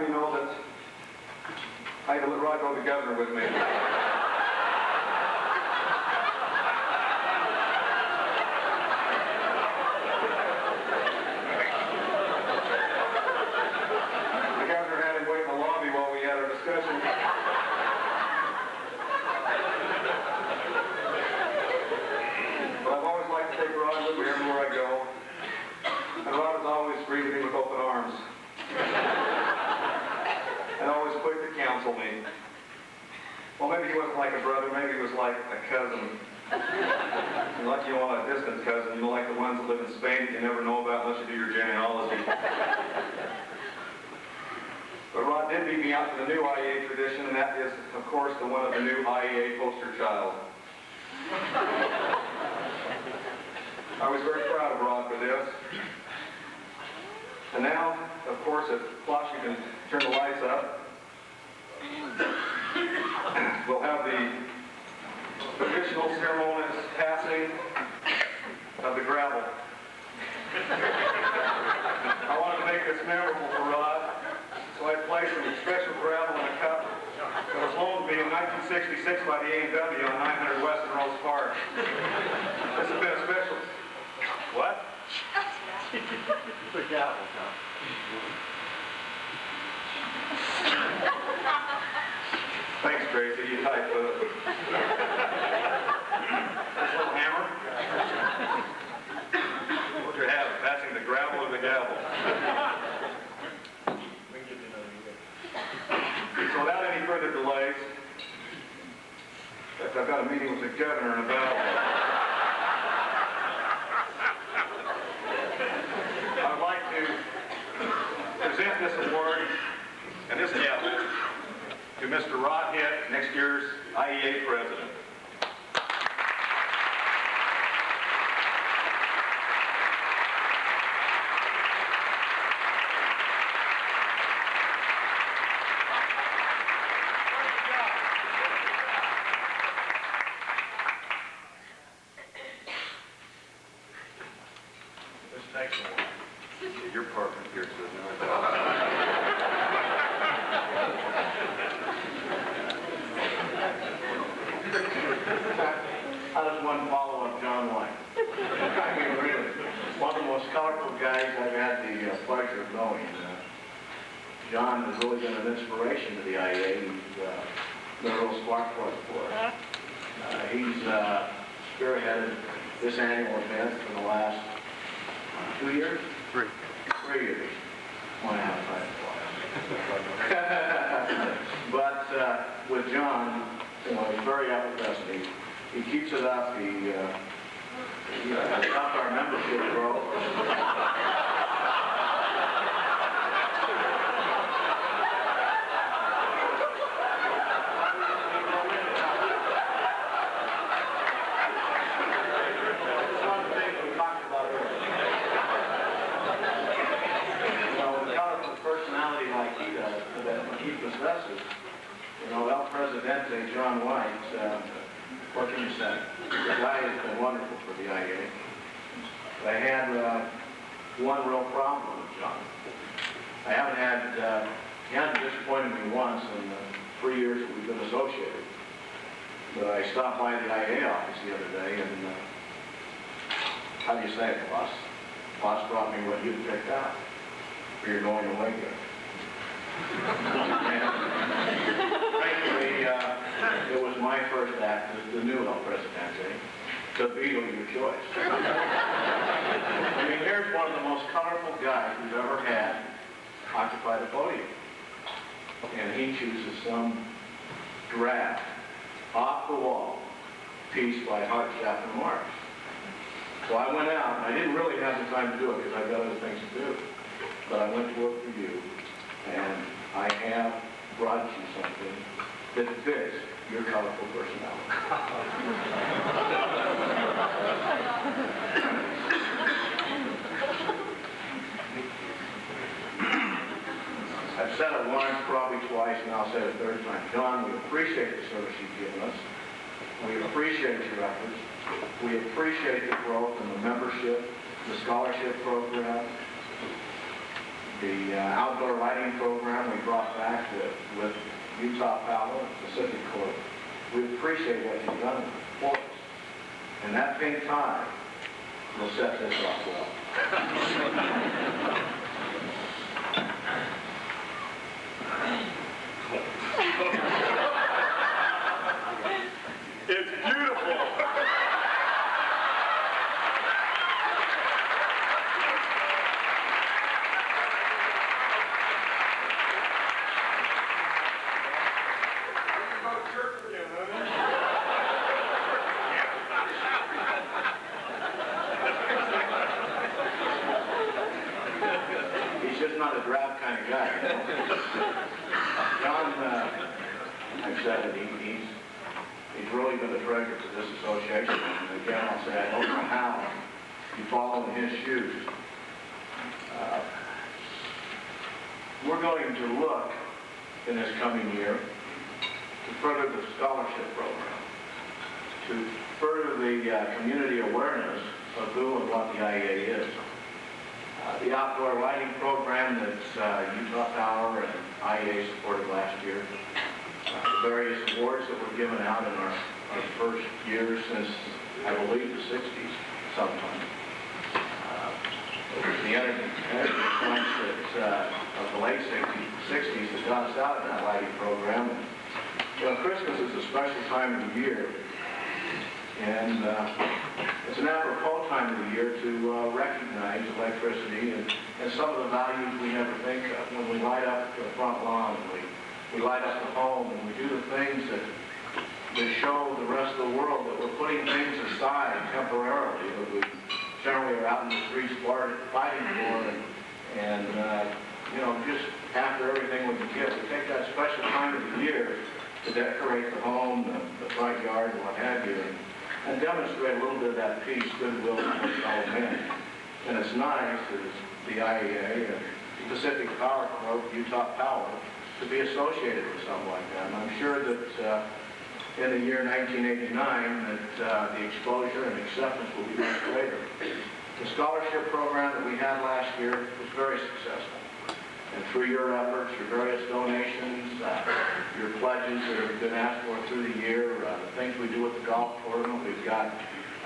I had to let Rod go to the governor with me. The governor had him wait in the lobby while we had our discussion. But I've always liked to take Rod with me everywhere I go. And Rod has always greeted me with open arms. And always quick to counsel me. Well, maybe he wasn't like a brother, maybe he was like a cousin. Like a distant cousin, like the ones that live in Spain that you never know about unless you do your genealogy. But Rod did beat me out to the new IEA tradition, and that is, of course, the one of the new IEA poster child. I was very proud of Rod for this. And now, of course, if Klaas, you can turn the lights up. We'll have the traditional ceremonious passing of the gravel. I wanted to make this memorable for Rod, so I placed some special gravel in a cup that was loaned to me in 1966 by the A&W on 900 West in Rose Park. This has been a special... What? The gavel, Tom. Thanks, Tracy. You type this little hammer. What you have, passing the gravel or the gavel? So without any further delays, in fact, I've got a meeting with the governor in about... I'd like to present this award and this gavel to Mr. Rod Hitt, next year's IEA president. This takes a while. Yeah, your partner here, so How does one follow up John White? I mean, really, one of the most colorful guys I've had the pleasure of knowing. John has really been an inspiration to the IEA. He's been a real spark plug for us. He's spearheaded this annual event for the last 2 years? 3 years. 1.5 times. But with John, he's very effervescent. He keeps it up. He helps our membership grow. It's one of the things we talked about earlier. With a colorful personality like he does, that he possesses, El Presidente John White, what can you say? The guy has been wonderful for the IEA. I had one real problem with John. I haven't had, he hasn't disappointed me once in the 3 years that we've been associated. But I stopped by the IEA office the other day and, how do you say it, Klaas? Klaas brought me what you'd picked out for your going away gift. Frankly, it was my first act as the new El Presidente to veto your choice. I mean, here's one of the most colorful guys we've ever had occupy the podium. And he chooses some draft, off the wall piece by Hart, Schaff, and Marx. So I went out, and I didn't really have the time to do it because I've got other things to do. But I went to work for you, and I have brought you something that fits your colorful personality. I've said it once, probably twice, and I'll say it a third time. John, we appreciate the service you've given us. We appreciate your efforts. We appreciate the growth in the membership, the scholarship program, the outdoor lighting program we brought back with Utah Power and Pacific Corp. We appreciate what you've done for us. And that pink tie will set this off well. It's beautiful. He's just not a drab kind of guy. John, I've said it, he's really been a treasure for this association. And again, I'll say I don't know how you follow in his shoes. We're going to look in this coming year to further the scholarship program, to further the community awareness of who and what the IEA is. The outdoor lighting program that Utah Power and IEA supported last year. Various awards that were given out in our first year since, I believe, the 60s sometime. The energy points of the late 60s that got us out of that lighting program. And, you know, Christmas is a special time of the year. And it's an apropos time of the year to recognize electricity and some of the values we never think of. When we light up the front lawn, we light up the home, and we do the things that show the rest of the world that we're putting things aside temporarily, that we generally are out in the streets fighting for, and you know, just after everything we can get, we take that special time of the year to decorate the home, the front yard, and what have you, and demonstrate a little bit of that peace, goodwill, and fellow men. And it's nice as the IEA and Pacific Power Corp, Utah Power, to be associated with something like that. And I'm sure that in the year 1989 that the exposure and acceptance will be much greater. The scholarship program that we had last year was very successful. And through your efforts, your various donations, your pledges that have been asked for through the year, the things we do with the golf tournament, we've got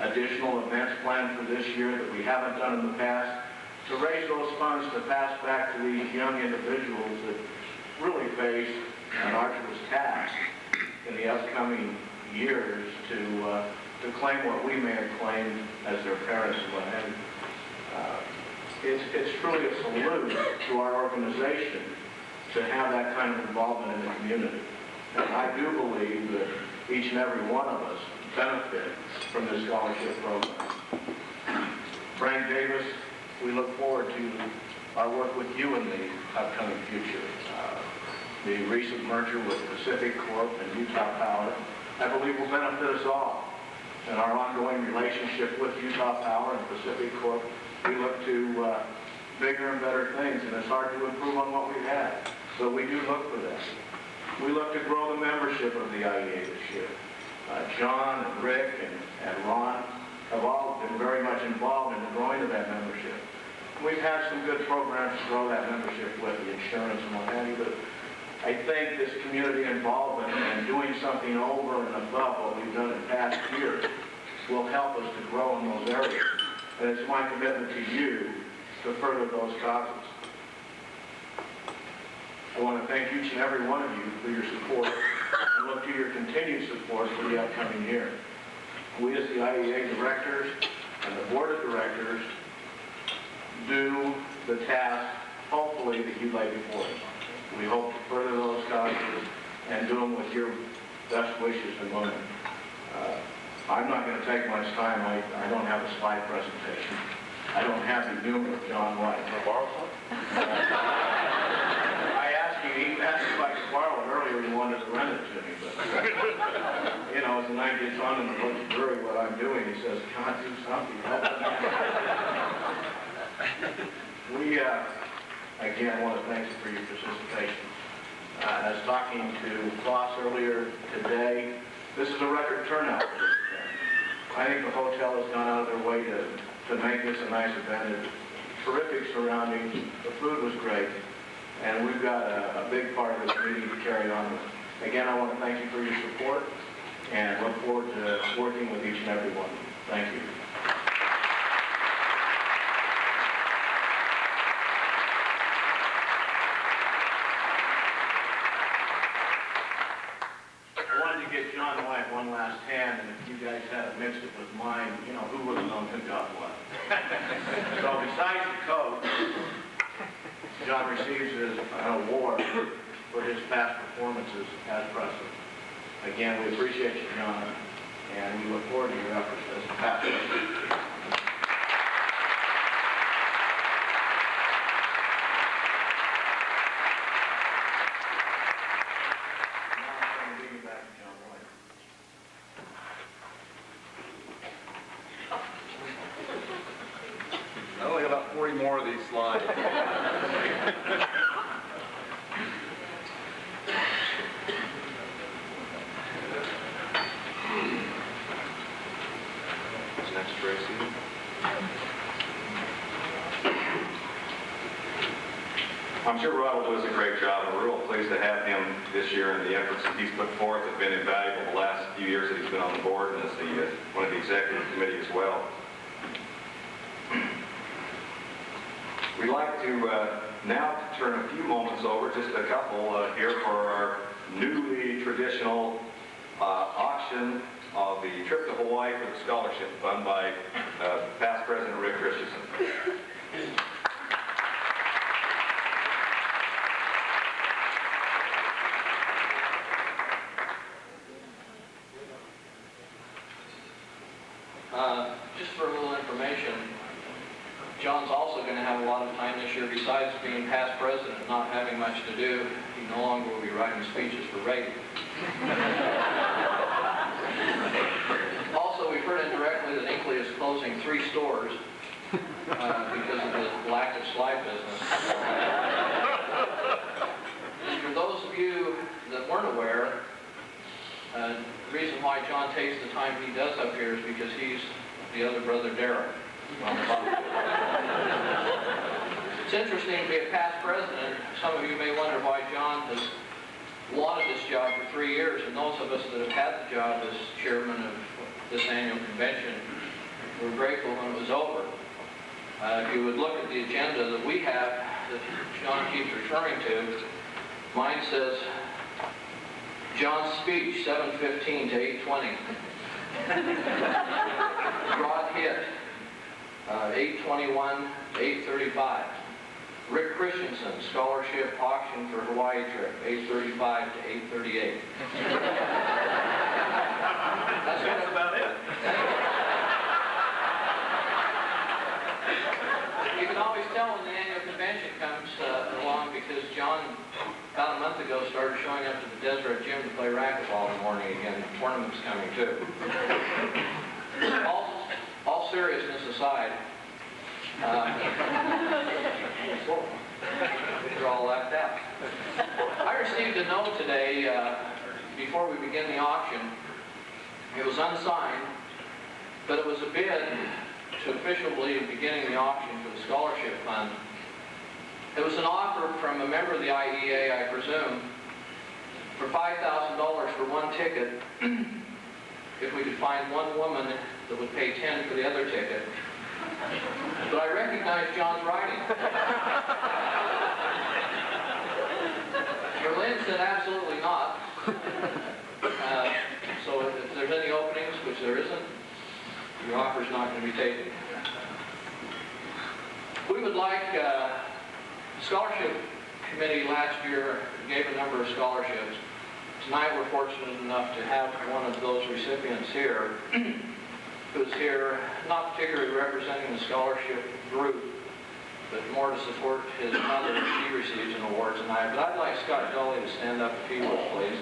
additional events planned for this year that we haven't done in the past, to raise those funds to pass back to these young individuals that really face an arduous task in the upcoming years to claim what we may have claimed as their parents and what have you. It's truly a salute to our organization to have that kind of involvement in the community. And I do believe that each and every one of us benefit from this scholarship program. Frank Davis, we look forward to our work with you in the upcoming future. The recent merger with Pacific Corp and Utah Power, I believe, will benefit us all. And our ongoing relationship with Utah Power and Pacific Corp, we look to bigger and better things, and it's hard to improve on what we've had. So we do look for that. We look to grow the membership of the IEA this year. John and Rick and Ron have all been very much involved in the growing of that membership. We've had some good programs to grow that membership with, the insurance and what have you, but I think this community involvement and doing something over and above what we've done in past years will help us to grow in those areas. And it's my commitment to you to further those causes. I want to thank each and every one of you for your support and look to your continued support for the upcoming year. We as the IEA directors and the board of directors do the task hopefully, that you lay before us. We hope to further those causes and do them with your best wishes in mind. I'm not going to take much time. I don't have a slide presentation. I don't have the humor of John White. Can I borrow some? I asked you, he asked if I could borrow it earlier, he wanted to rent it to me, but, you know, as the night gets on and it looks dreary what I'm doing, he says, God, do something, help me. We, again, want to thank you for your participation. As talking to Klaas earlier today, this is a record turnout for this event. I think the hotel has gone out of their way to make this a nice event. It's terrific surroundings, the food was great, and we've got a big part of this meeting to carry on with. Again, I want to thank you for your support and look forward to working with each and every one. Thank you. John White one last hand, and if you guys had mixed it with mine, you know, who would have known who got what? So besides the coat, John receives an award for his past performances as president. Again, we appreciate you, John, and we look forward to your efforts as past president. More of these slides. Next, Tracy. I'm sure Rod will do us a great job, and we're real pleased to have him this year, and the efforts that he's put forth have been invaluable the last few years that he's been on the board and as one of the executive committee as well. We'd like to now turn a few moments over, just a couple here, for our newly traditional auction of the trip to Hawaii for the Scholarship Fund by past President Rick Christensen. Just for a little information, John's also going to have a lot of time this year. Besides being past president and not having much to do, he no longer will be writing speeches for Reagan. Also, we've heard indirectly that Inkley is closing 3 stores because of the lack of slide business. For those of you that weren't aware, the reason why John takes the time he does up here is because he's the other brother, Darrell. It's interesting to be a past president. Some of you may wonder why John has wanted this job for 3 years, and those of us that have had the job as chairman of this annual convention were grateful when it was over. If you would look at the agenda that we have, that John keeps referring to, mine says, John's speech, 7:15 to 8:20. Rod Hitt, 8:21 to 8:35. Rick Christensen, scholarship auction for Hawaii trip, 8:35 to 8:38. That's about it. You can always tell when the annual convention comes along because John, about a month ago, started showing up to the Deseret Gym to play racquetball in the morning again. The tournament's coming too. All seriousness aside, they're all left out. I received a note today before we begin the auction. It was unsigned, but it was a bid to officially beginning the auction for the scholarship fund. It was an offer from a member of the IEA, I presume, for $5,000 for one ticket if we could find one woman that would pay 10 for the other ticket. But I recognize John's writing. Berlin said absolutely not. So if there's any openings, which there isn't, your offer's not going to be taken. We would like Scholarship Committee last year gave a number of scholarships. Tonight we're fortunate enough to have one of those recipients here, who's here not particularly representing the scholarship group, but more to support his mother. She receives an award tonight. But I'd like Scott Dolly to stand up if he would, please.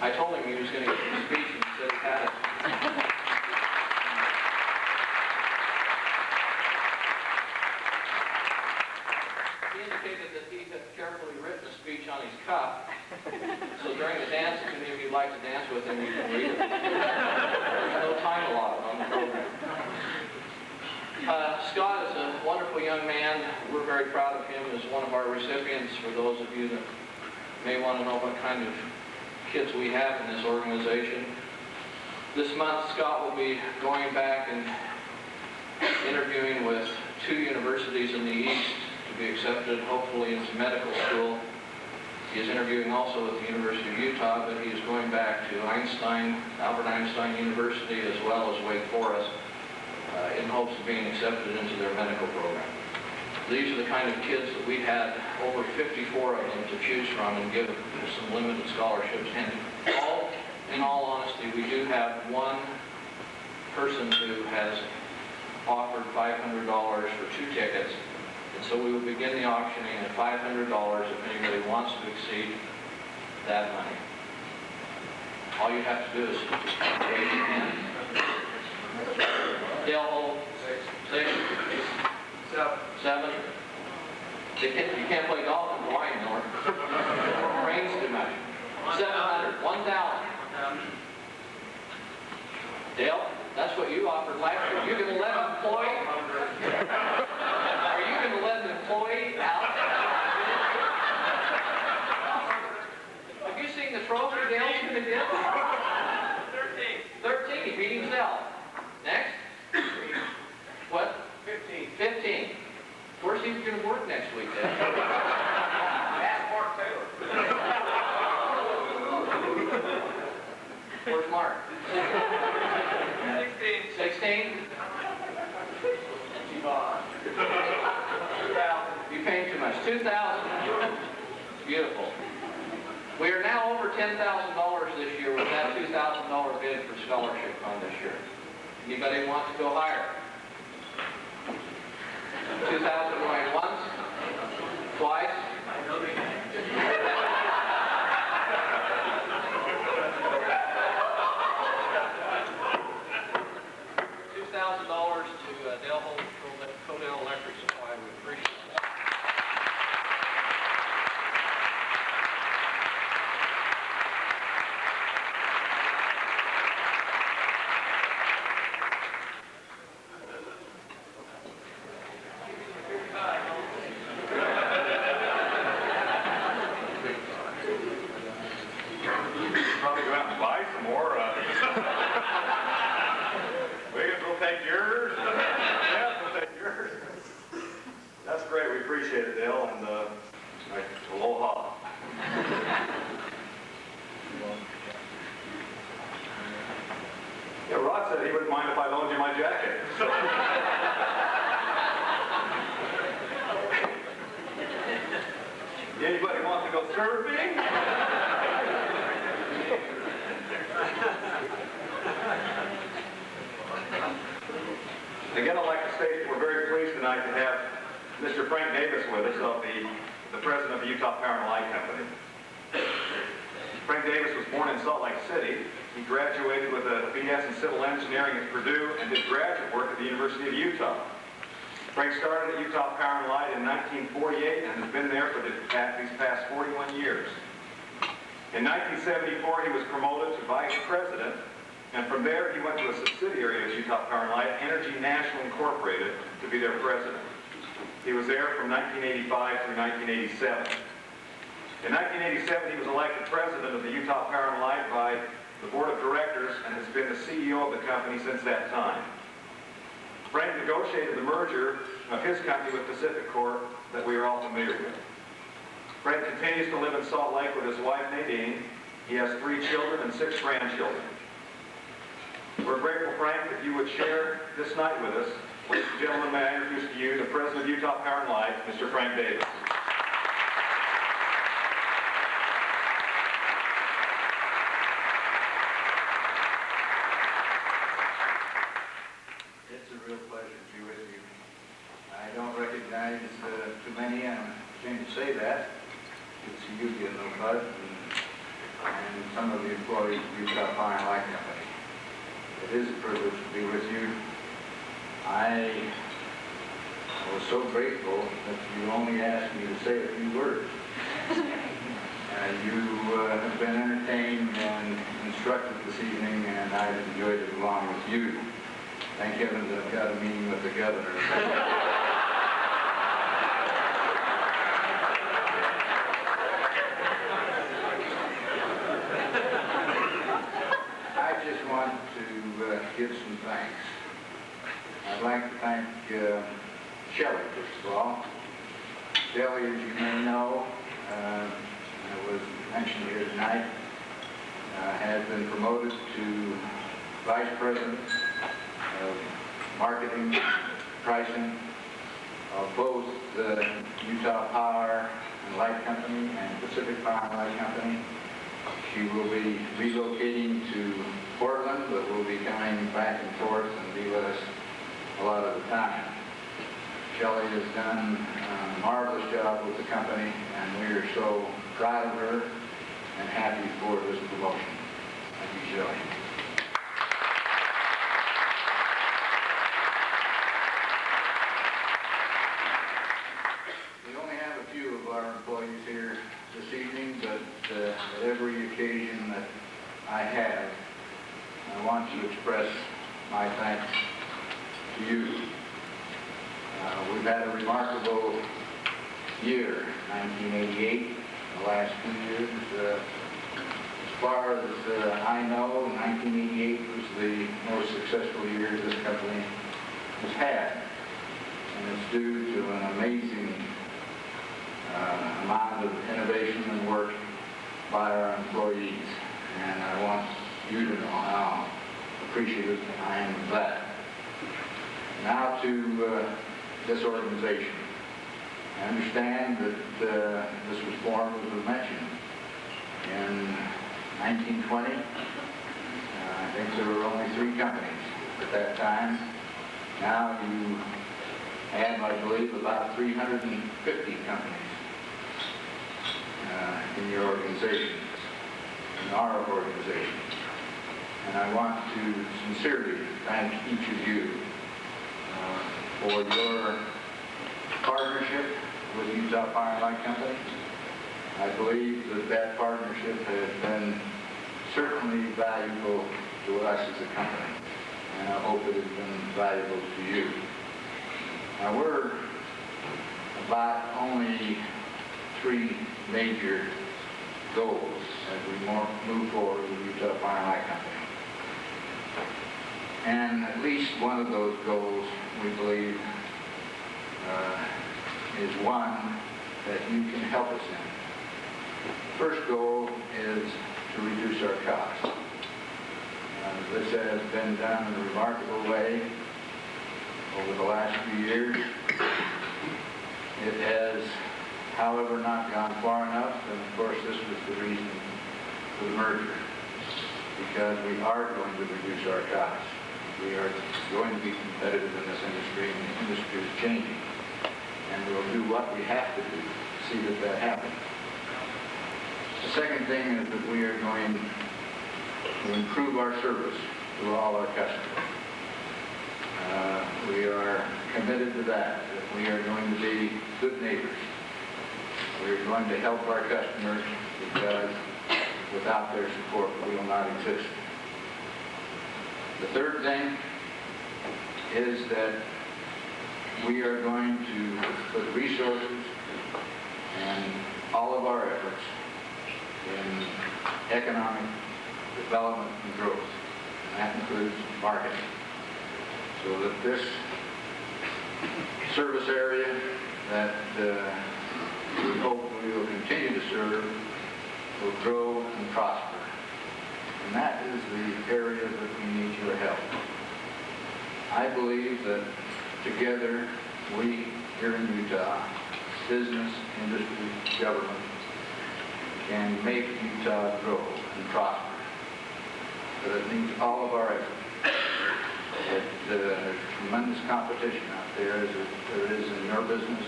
I told him he was going to give a speech and he said he had it. He indicated that he had carefully written a speech on his cup. So during the dance, if any of you like to dance with him, you can read it. There's no time allotted on the program. Scott is a wonderful young man. We're very proud of him as one of our recipients. For those of you that may want to know what kind of kids we have in this organization, this month Scott will be going back and interviewing with 2 universities in the East to be accepted, hopefully, into medical school. He is interviewing also at the University of Utah, but he is going back to Albert Einstein University, as well as Wake Forest, in hopes of being accepted into their medical program. These are the kind of kids that we had over 54 of them to choose from and give some limited scholarships. And in all honesty, we do have one person who has offered $500 for 2 tickets. And so we will begin the auctioning at $500 if anybody wants to exceed that money. All you have to do is raise your hand. Dale Holt, 6. 7. You can't play golf in Hawaii anymore. It rains too much. 700. 1,000. Dale, that's what you offered last year. You can let an employee. Are you going to let an employee out? Have you seen the trophy Dale's going to get? 13. He beat himself. Next. What? 15. Where's he going to work next week, Dale? Ask Mark Taylor. Where's Mark? 16. You paid too much. 2,000. Beautiful. We are now over $10,000 this year with that $2,000 bid for scholarship fund this year. Anybody want to go higher? 2,000 going once, twice. $2,000 to Dale Holt Codell Electric Supply. We appreciate that. Probably go out and buy some more. We'll take yours. Yeah, we'll take yours. That's great. We appreciate it, Dale, and aloha. Yeah, Rod said he wouldn't mind if I loaned you my jacket. Anybody want to go surfing? Again, I'd like to state that we're very pleased tonight to have Mr. Frank Davis with us, the president of the Utah Power and Light Company. Frank Davis was born in Salt Lake City. He graduated with a BS in Civil Engineering at Purdue and did graduate work at the University of Utah. Frank started at Utah Power and Light in 1948 and has been there for these past 41 years. In 1974, he was promoted to vice president, and from there he went to a subsidiary of Utah Power and Light, Energy National Incorporated, to be their president. He was there from 1985 through 1987. In 1987, he was elected president of the Utah Power and Light by the board of directors and has been the CEO of the company since that time. Frank negotiated the merger of his company with Pacific Corp that we are all familiar with. Frank continues to live in Salt Lake with his wife Nadine. He has 3 children and 6 grandchildren. We're grateful, Frank, that you would share this night with us. Ladies and gentlemen, may I introduce to you the president of Utah Power and Light, Mr. Frank Davis. too many, and I'm ashamed to say that. Good to see you again, though, Bud, and some of the employees of Utah Fire and Light Company. It is a privilege to be with you. I was so grateful that you only asked me to say a few words. You have been entertained and instructed this evening, and I've enjoyed it along with you. Thank heavens I've got a meeting with the governor. I just want to give some thanks. I'd like to thank Shelley, first of all. Shelley, as you may know, was mentioned here tonight, has been promoted to Vice President of Marketing, Pricing of both the Utah Power and Light Company and Pacific Power and Light Company. She will be relocating to Portland, but will be coming back and forth and be with us a lot of the time. Shelley has done a marvelous job with the company, and we are so proud of her and happy for this promotion. Thank you, Shelley. We only have a few of our employees here this evening, but at every occasion that I have, I want to express my thanks to you. We've had a remarkable year, 1988, the last 2 years. As far as I know, 1988 was the most successful year this company has had. And it's due to an amazing amount of innovation and work by our employees. And I want you to know how appreciative I am of that. Now to this organization. I understand that this was formed, as was mentioned, in 1920. I think there were only 3 companies at that time. Now you have, I believe, about 350 companies in your organization, in our organization. And I want to sincerely thank each of you for your partnership with Utah Fire and Light Company. I believe that that partnership has been certainly valuable to us as a company, and I hope it has been valuable to you. Now we're about only 3 major goals as we move forward with Utah Fire and Light Company. And at least one of those goals, we believe, is one that you can help us in. The first goal is to reduce our costs. This has been done in a remarkable way over the last few years. It has, however, not gone far enough, and of course this was the reason for the merger, because we are going to reduce our costs. We are going to be competitive in this industry, and the industry is changing. And we'll do what we have to do to see that that happens. The second thing is that we are going to improve our service to all our customers. We are committed to that we are going to be good neighbors. We are going to help our customers because without their support we will not exist. The third thing is that we are going to put resources and all of our efforts in economic development and growth. And that includes marketing. So that this service area that we hope we will continue to serve will grow and prosper. And that is the area that we need your help. I believe that together we here in Utah, business, industry, government, can make Utah grow and prosper. But it needs all of our effort. There's tremendous competition out there as there is in your business,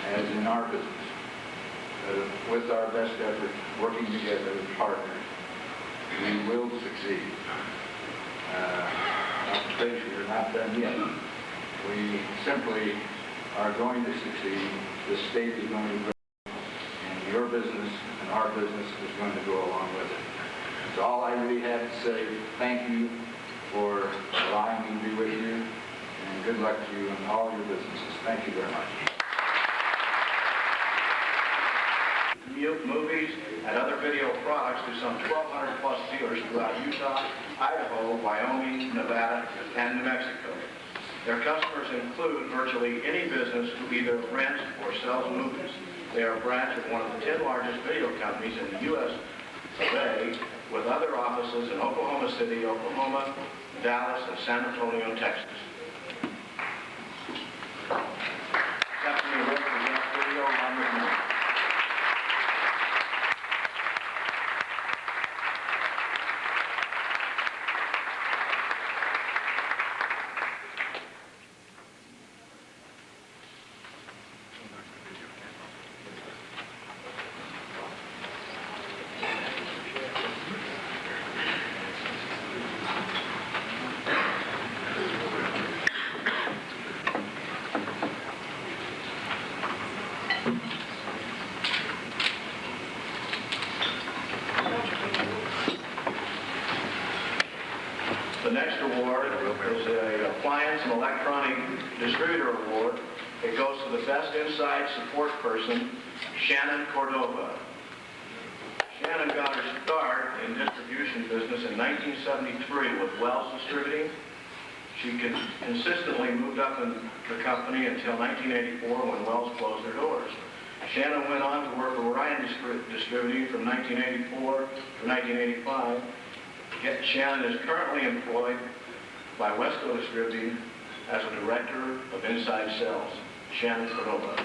as in our business, with our best effort, working together as partners, we will succeed. Dr. Pace, we're not done yet. We simply are going to succeed. The state is going to grow, and your business and our business is going to go along with it. That's all I really have to say. Thank you for allowing me to be with you, and good luck to you in all your businesses. Thank you very much. Movies and other video products to some 1,200 plus dealers throughout Utah, Idaho, Wyoming, Nevada, and New Mexico. Their customers include virtually any business who either rents or sells movies. They are a branch of one of the 10 largest video companies in the U.S. of A, with other offices in Oklahoma City, Oklahoma, Dallas, and San Antonio, Texas. Stephanie Rick presents video number 9. The next award is an Appliance and Electronic Distributor Award. It goes to the Best Inside Support Person, Shannon Cordova. Shannon got her start in distribution business in 1973 with Wells Distributing. She consistently moved up in the company until 1984 when Wells closed their doors. Shannon went on to work for Ryan Distributing from 1984 to 1985. Shannon is currently employed by Wesco Distributing as a Director of Inside Sales. Shannon Cordova.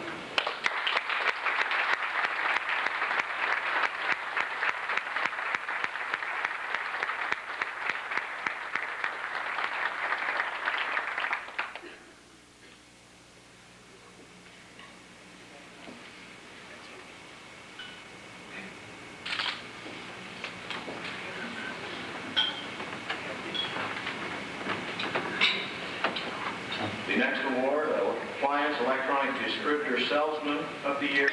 The next award, Appliance Electronic Distributor Salesman of the Year,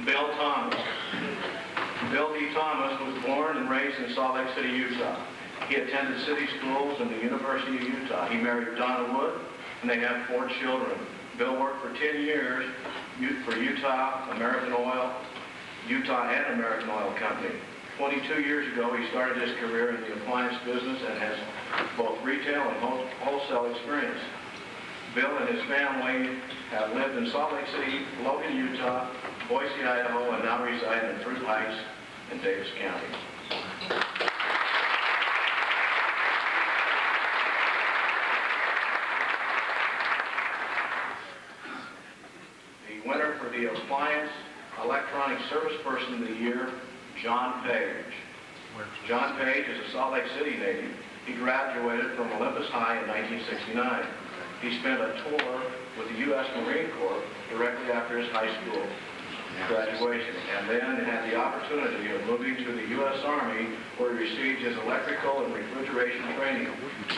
Bill Thomas. Bill D. Thomas was born and raised in Salt Lake City, Utah. He attended city schools and the University of Utah. He married Donna Wood, and they have 4 children. Bill worked for 10 years for Utah, American Oil, Utah and American Oil Company. 22 years ago, he started his career in the appliance business and has both retail and wholesale experience. Bill and his family have lived in Salt Lake City, Logan, Utah, Boise, Idaho, and now reside in Fruit Heights in Davis County. The winner for the Appliance Electronic Service Person of the Year, John Page. John Page is a Salt Lake City native. He graduated from Olympus High in 1969. He spent a tour with the U.S. Marine Corps directly after his high school graduation, and then had the opportunity of moving to the U.S. Army, where he received his electrical and refrigeration training.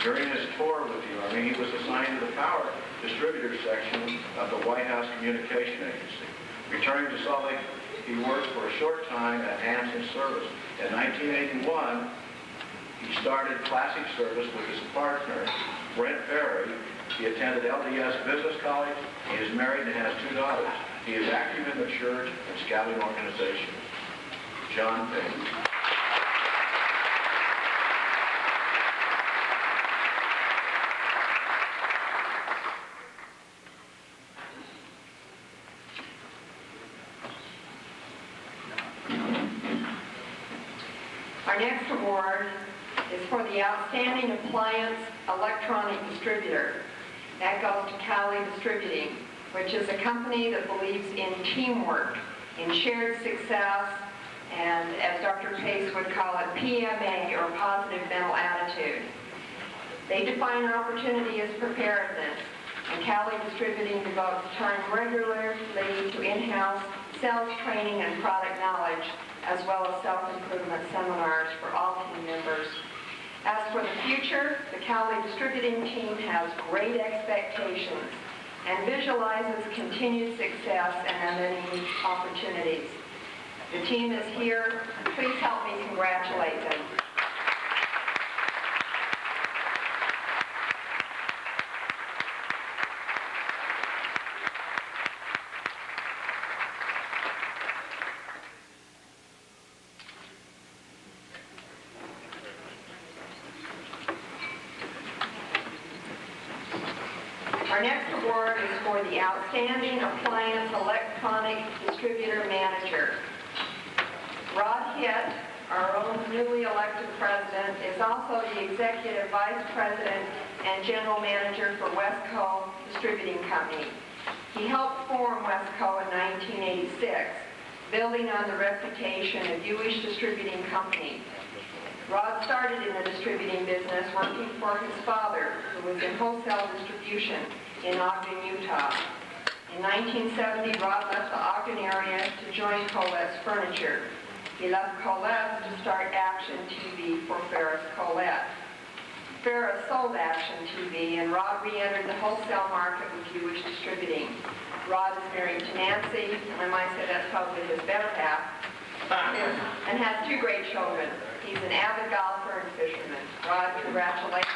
During his tour with the Army, he was assigned to the power distributor section of the White House Communication Agency. Returning to Salt Lake, he worked for a short time at Hanson Service. In 1981, he started Classic Service with his partner, Brent Ferry. He attended LDS Business College. He is married and has 2 daughters. He is active in the church and scouting organizations. John Payne. Our next award is for the Outstanding Appliance Electronic Distributor. That goes to Cali Distributing, which is a company that believes in teamwork, in shared success, and as Dr. Pace would call it, PMA, or positive mental attitude. They define opportunity as preparedness. And Cali Distributing devotes time regularly to in-house sales training and product knowledge, as well as self-improvement seminars for all team members. As for the future, the Cali Distributing team has great expectations and visualizes continued success and many opportunities. The team is here. Please help me congratulate them. Our next award is for the Outstanding Appliance Electronic Distributor Manager. Rod Hitt, our own newly elected president, is also the Executive Vice President and General Manager for Westco Distributing Company. He helped form Westco in 1986, building on the reputation of Jewish Distributing Company. Rod started in the distributing business working for his father, who was in wholesale distribution in Ogden, Utah. In 1970, Rod left the Ogden area to join Colette's Furniture. He left Colette to start Action TV for Ferris Colette. Ferris sold Action TV, and Rod re-entered the wholesale market with Jewish Distributing. Rod is married to Nancy, and I might say that's probably his better half, and has 2 great children. He's an avid golfer and fisherman. Rod, congratulations.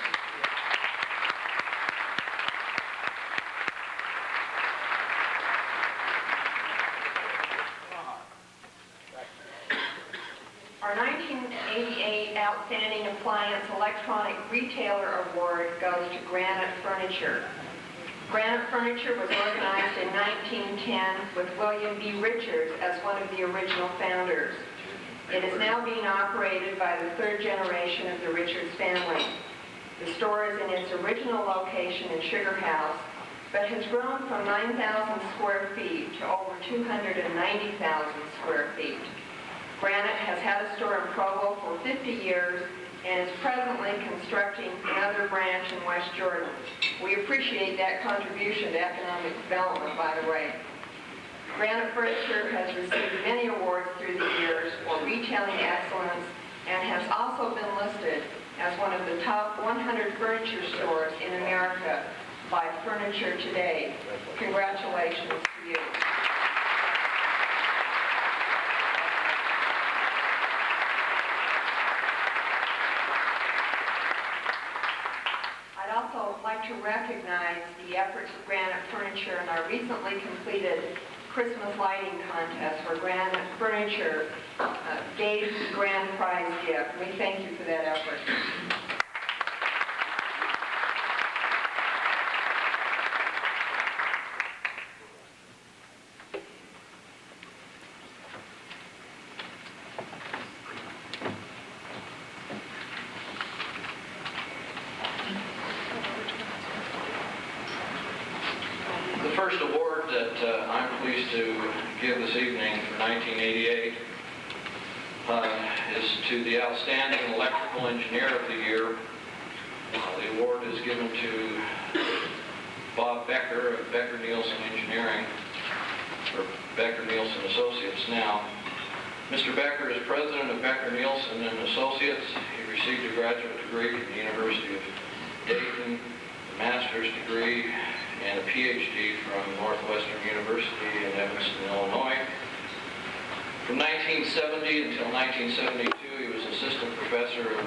Our 1988 Outstanding Appliance Electronic Retailer Award goes to Granite Furniture. Granite Furniture was organized in 1910 with William B. Richards as one of the original founders. It is now being operated by the 3rd generation of the Richards family. The store is in its original location in Sugar House, but has grown from 9,000 square feet to over 290,000 square feet. Granite has had a store in Provo for 50 years and is presently constructing another branch in West Jordan. We appreciate that contribution to economic development, by the way. Granite Furniture has received many awards through the years for retailing excellence and has also been listed as one of the top 100 furniture stores in America by Furniture Today. Congratulations to you. I'd also like to recognize the efforts of Granite Furniture in our recently completed Christmas lighting contest where Granite Furniture gave the grand prize gift. We thank you for that effort. The first award that I'm pleased to give this evening for 1988 is to the Outstanding Electrical Engineer of the Year. The award is given to Bob Becker of Becker Nielsen Engineering, or Becker Nielsen Associates now. Mr. Becker is president of Becker Nielsen and Associates. He received a graduate degree from the University of Dayton, a master's degree, and a PhD from Northwestern University in Evanston, Illinois. From 1970 until 1972, he was assistant professor of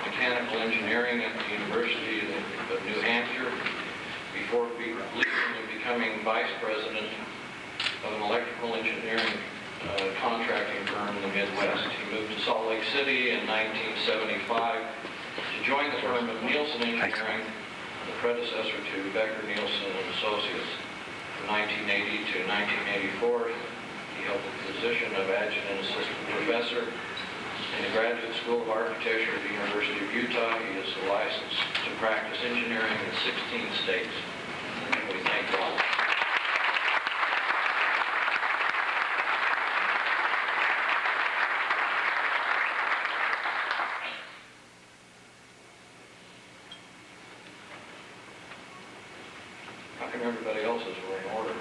mechanical engineering at the University of New Hampshire before recently becoming vice president of an electrical engineering contracting firm in the Midwest. He moved to Salt Lake City in 1975 to join the firm of Nielsen Engineering, the predecessor to Becker Nielsen and Associates. From 1980 to 1984, he held the position of adjunct assistant professor in the Graduate School of Architecture at the University of Utah. He is licensed to practice engineering in 16 states. And we thank all. come everybody else's were in order?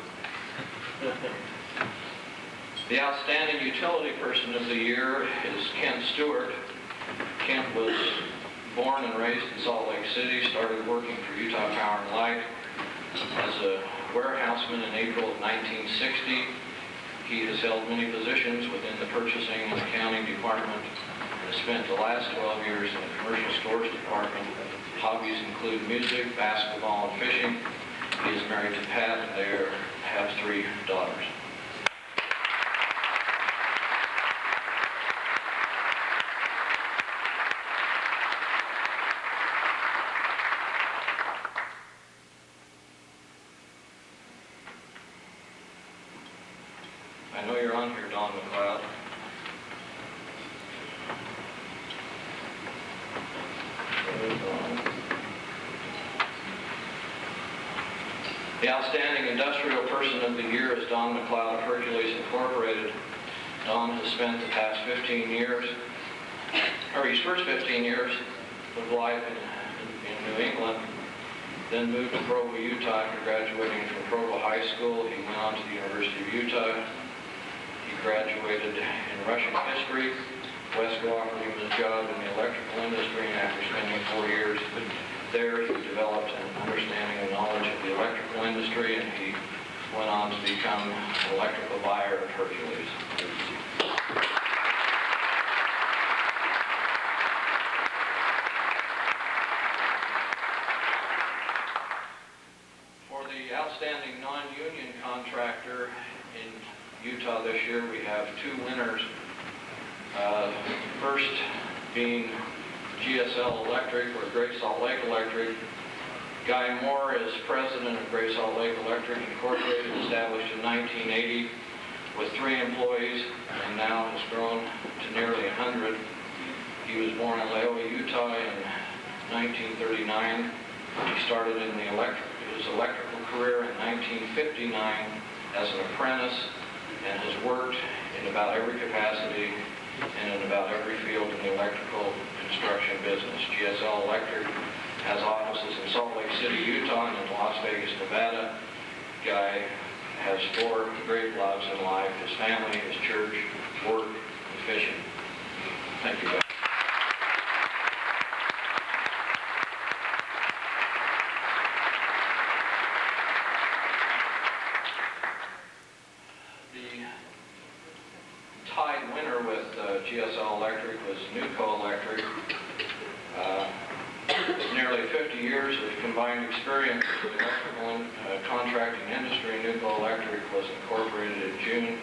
The Outstanding Utility Person of the Year is Kent Stewart. Kent was born and raised in Salt Lake City, started working for Utah Power and Light as a warehouseman in April of 1960. He has held many positions within the purchasing and accounting department and has spent the last 12 years in the commercial stores department. Hobbies include music, basketball, and fishing. He is married to Pat, and they have 3 daughters. I know you're on here, Don McLeod. The Outstanding Industrial Person of the Year is Don McLeod of Hercules Incorporated. Don has spent the past 15 years, or his first 15 years of life in New England, then moved to Provo, Utah after graduating from Provo High School. He went on to the University of Utah. He graduated in Russian history. Wesco offered him a job in the electrical industry, and after spending 4 years there, he developed an understanding and knowledge of the electrical industry, and he went on to become an electrical buyer at Hercules. For the Outstanding Non-Union Contractor in Utah this year, we have 2 winners. First being GSL Electric, or Great Salt Lake Electric. Guy Moore is president of Great Salt Lake Electric Incorporated, established in 1980 with 3 employees, and now has grown to nearly 100. He was born in Leola, Utah in 1939. He started in his electrical career in 1959 as an apprentice, and has worked in about every capacity and in about every field in the electrical construction business. GSL Electric has offices in Salt Lake City, Utah, and in Las Vegas, Nevada. Guy has 4 great loves in life: his family, his church, work, and fishing. Thank you, guys. Tied winner with GSL Electric was Nuco Electric. With nearly 50 years of combined experience in the electrical contracting industry, Nuco Electric was incorporated in June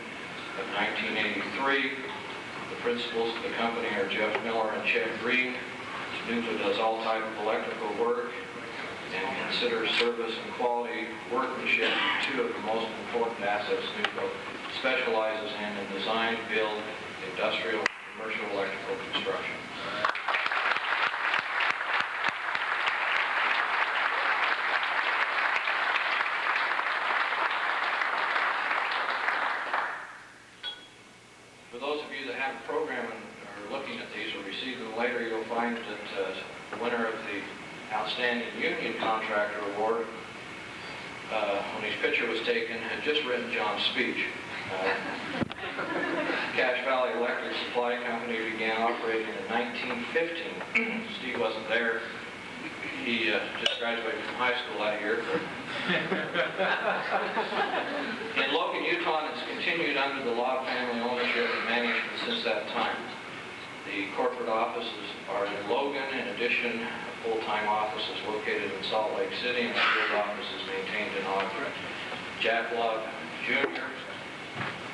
of 1983. The principals of the company are Jeff Miller and Chet Green. Nuco does all type of electrical work and considers service and quality workmanship 2 of the most important assets Nuco specializes in design, build, industrial, commercial electrical construction. For those of you that have a program and are looking at these or receive them later, you'll find that the winner of the Outstanding Union Contractor Award, when his picture was taken, had just written John's speech. Cache Valley Electric Supply Company began operating in 1915. Steve wasn't there. He just graduated from high school that year. In Logan, Utah, it's continued under the law of family ownership and management since that time. The corporate offices are in Logan. In addition, a full-time office is located in Salt Lake City, and the field office is maintained in Ogden. Jack Love Jr.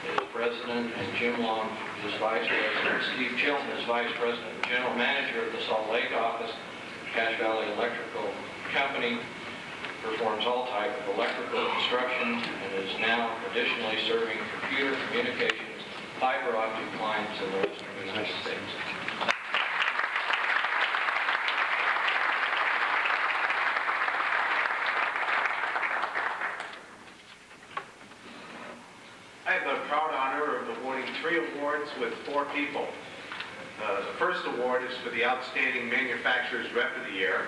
is president, and Jim Long is vice president. Steve Chilton is vice president and general manager of the Salt Lake office. Cache Valley Electrical Company performs all type of electrical construction and is now additionally serving computer communications, fiber optic clients in the western United States. I have the proud honor of awarding 3 awards with 4 people. The first award is for the Outstanding Manufacturer's Rep of the Year.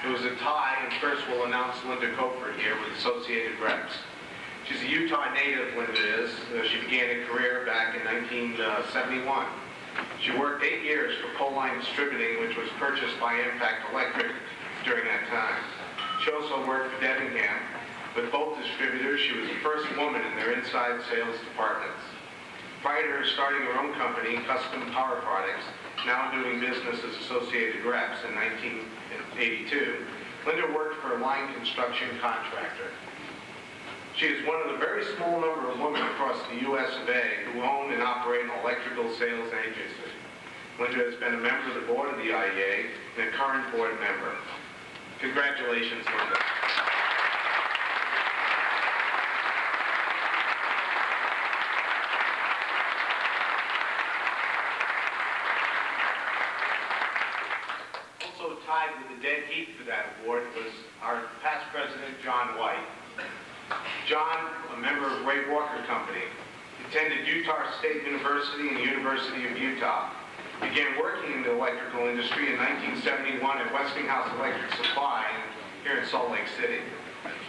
It was a tie, and first we'll announce Linda Copeland here with Associated Reps. She's a Utah native, Linda is. She began a career back in 1971. She worked 8 years for Poline Distributing, which was purchased by Impact Electric during that time. She also worked for Debenham. With both distributors, she was the first woman in their inside sales departments. Prior to her starting her own company, Custom Power Products, now doing business as Associated Reps in 1982, Linda worked for a line construction contractor. She is one of the very small number of women across the U.S. of A. who own and operate an electrical sales agency. Linda has been a member of the board of the IEA and a current board member. Congratulations, Linda. Also tied with the dead heat for that award was our past president, John White. John, a member of Ray Walker Company, attended Utah State University and the University of Utah. Began working in the electrical industry in 1971 at Westinghouse Electric Supply here in Salt Lake City.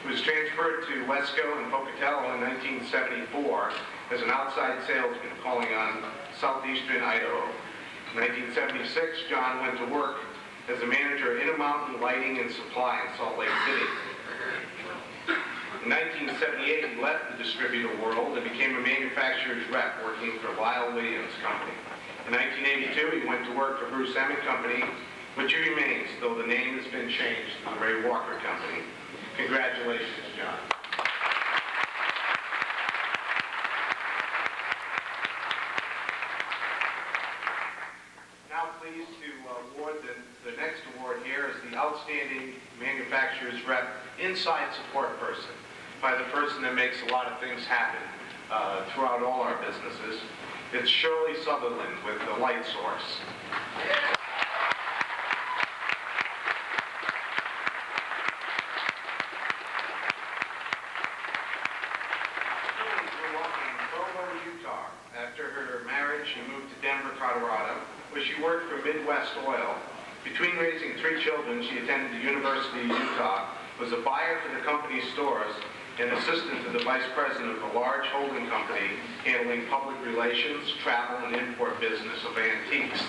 He was transferred to Wesco and Pocatello in 1974 as an outside salesman calling on southeastern Idaho. In 1976, John went to work as a manager of Intermountain Lighting and Supply in Salt Lake City. In 1978, he left the distributor world and became a manufacturer's rep working for Lyle Williams Company. In 1982, he went to work for Bruce Emmett Company, which he remains, though the name has been changed to the Ray Walker Company. Congratulations, John. Now pleased to award the next award here is the Outstanding Manufacturer's Rep Inside Support Person, by the person that makes a lot of things happen throughout all our businesses. It's Shirley Sutherland with the Light Source. Shirley grew up in Provo, Utah. After her marriage, she moved to Denver, Colorado, where she worked for Midwest Oil. Between raising 3 children, she attended the University of Utah, was a buyer for the company's stores, and assistant to the vice president of a large holding company handling public relations, travel, and import business of antiques.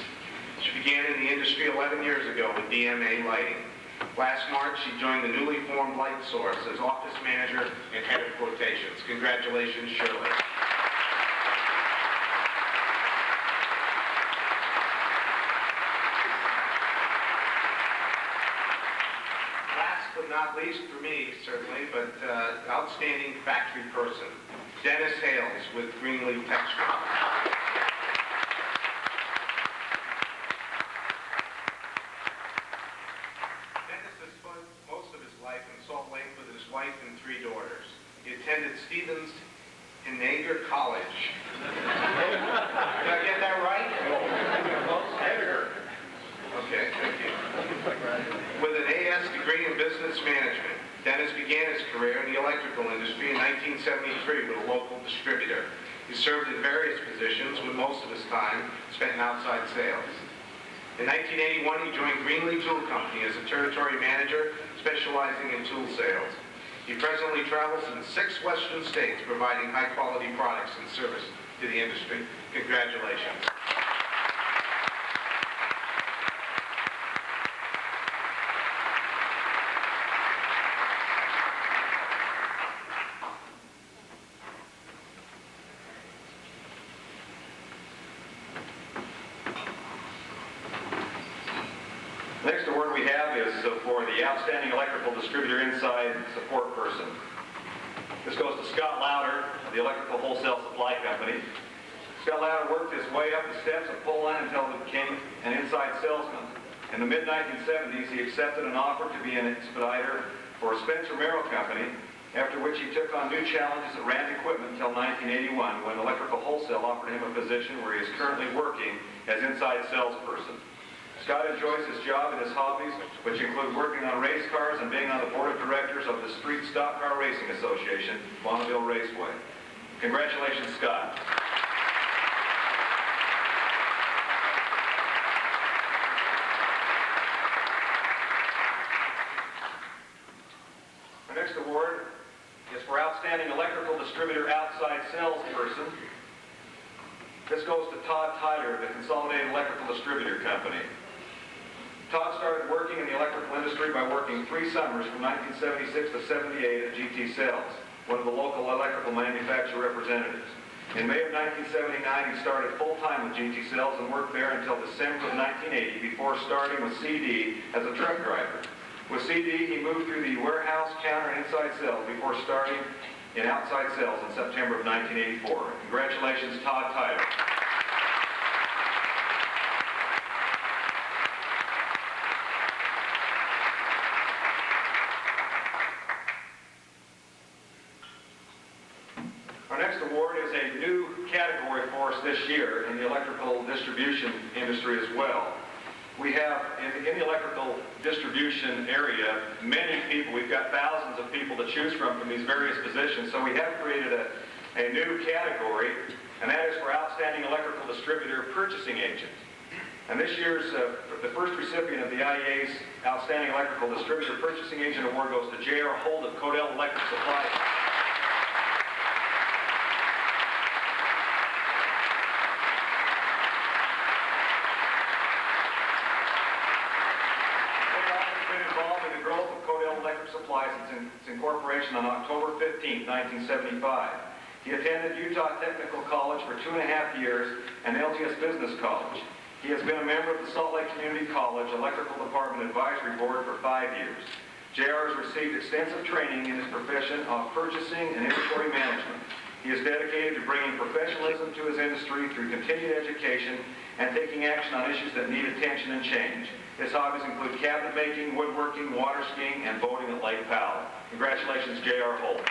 She began in the industry 11 years ago with DMA Lighting. Last March, she joined the newly formed Light Source as office manager and head of quotations. Congratulations, Shirley. But not least for me, certainly, but outstanding factory person, Dennis Hales with Greenleaf Textile. Dennis has spent most of his life in Salt Lake with his wife and 3 daughters. He attended Stevens and Nager College. Did I get that right? Okay, thank you. With an AS degree in business management, Dennis began his career in the electrical industry in 1973 with a local distributor. He served in various positions, with most of his time spent in outside sales. In 1981, he joined Greenlee Tool Company as a territory manager, specializing in tool sales. He presently travels in 6 western states, providing high-quality products and service to the industry. Congratulations. Next award we have is for the Outstanding Electrical Distributor Inside Support Person. This goes to Scott Louder of the Electrical Wholesale Supply Company. Scott Louder worked his way up the steps of Poline until he became an inside salesman. In the mid-1970s, he accepted an offer to be an expediter for Spencer Merrill Company, after which he took on new challenges at Rand Equipment until 1981, when Electrical Wholesale offered him a position where he is currently working as inside salesperson. Scott enjoys his job and his hobbies, which include working on race cars and being on the board of directors of the Street Stock Car Racing Association, Bonneville Raceway. Congratulations, Scott. Our next award is for Outstanding Electrical Distributor Outside Salesperson. This goes to Todd Tyler, the Consolidated Electrical Distributor Company. Todd started working in the electrical industry by working 3 summers from 1976 to 78 at GT Sales, one of the local electrical manufacturer representatives. In May of 1979, he started full-time with GT Sales and worked there until December of 1980 before starting with CD as a truck driver. With CD, he moved through the warehouse, counter, and inside sales before starting in outside sales in September of 1984. Congratulations, Todd Tyler. Our next award is a new category for us this year in the electrical distribution industry as well. We have, in the electrical distribution area, many people. We've got thousands of people to choose from these various positions, so we have created a new category, and that is for Outstanding Electrical Distributor Purchasing Agent. And this year's, the first recipient of the IEA's Outstanding Electrical Distributor Purchasing Agent Award goes to J.R. Holt of Codell Electric Supply. Since its incorporation on October 15, 1975. He attended Utah Technical College for 2.5 years and LGS Business College. He has been a member of the Salt Lake Community College Electrical Department Advisory Board for 5 years. J.R. has received extensive training in his profession of purchasing and inventory management. He is dedicated to bringing professionalism to his industry through continued education and taking action on issues that need attention and change. His hobbies include cabinet making, woodworking, water skiing, and boating at Lake Powell. Congratulations, J.R. Holt.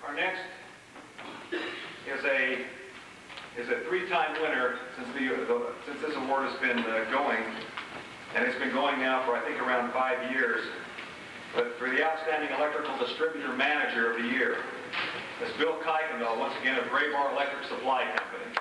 Our next is a 3-time winner since this award has been going, and it's been going now for I think around 5 years. But for the Outstanding Electrical Distributor Manager of the Year, it's Bill Kuykendall, once again, of Gray Bar Electric Supply Company.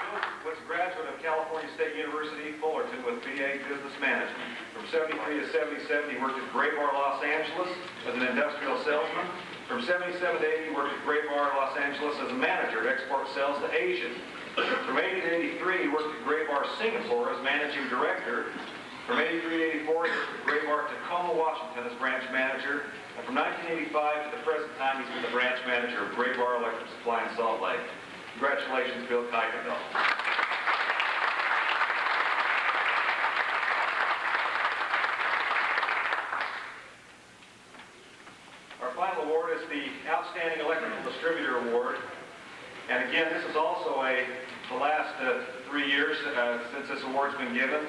Bill was a graduate of California State University, Fullerton, with BA Business Management. From 73 to 77, he worked at Gray Bar Los Angeles as an industrial salesman. From 77 to 80, he worked at Gray Bar Los Angeles as a manager of export sales to Asia. From 80 to 83, he worked at Gray Bar Singapore as managing director. From 83 to 84, he worked at Gray Bar Tacoma, Washington as branch manager. And from 1985 to the present time, he's been the branch manager of Gray Bar Electric Supply in Salt Lake. Congratulations, Bill Kuykendall. Our final award is the Outstanding Electrical Distributor Award. And again, this is also the last 3 years since this award's been given.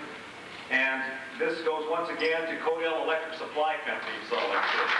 And this goes once again to Codell Electric Supply Company in Salt Lake City.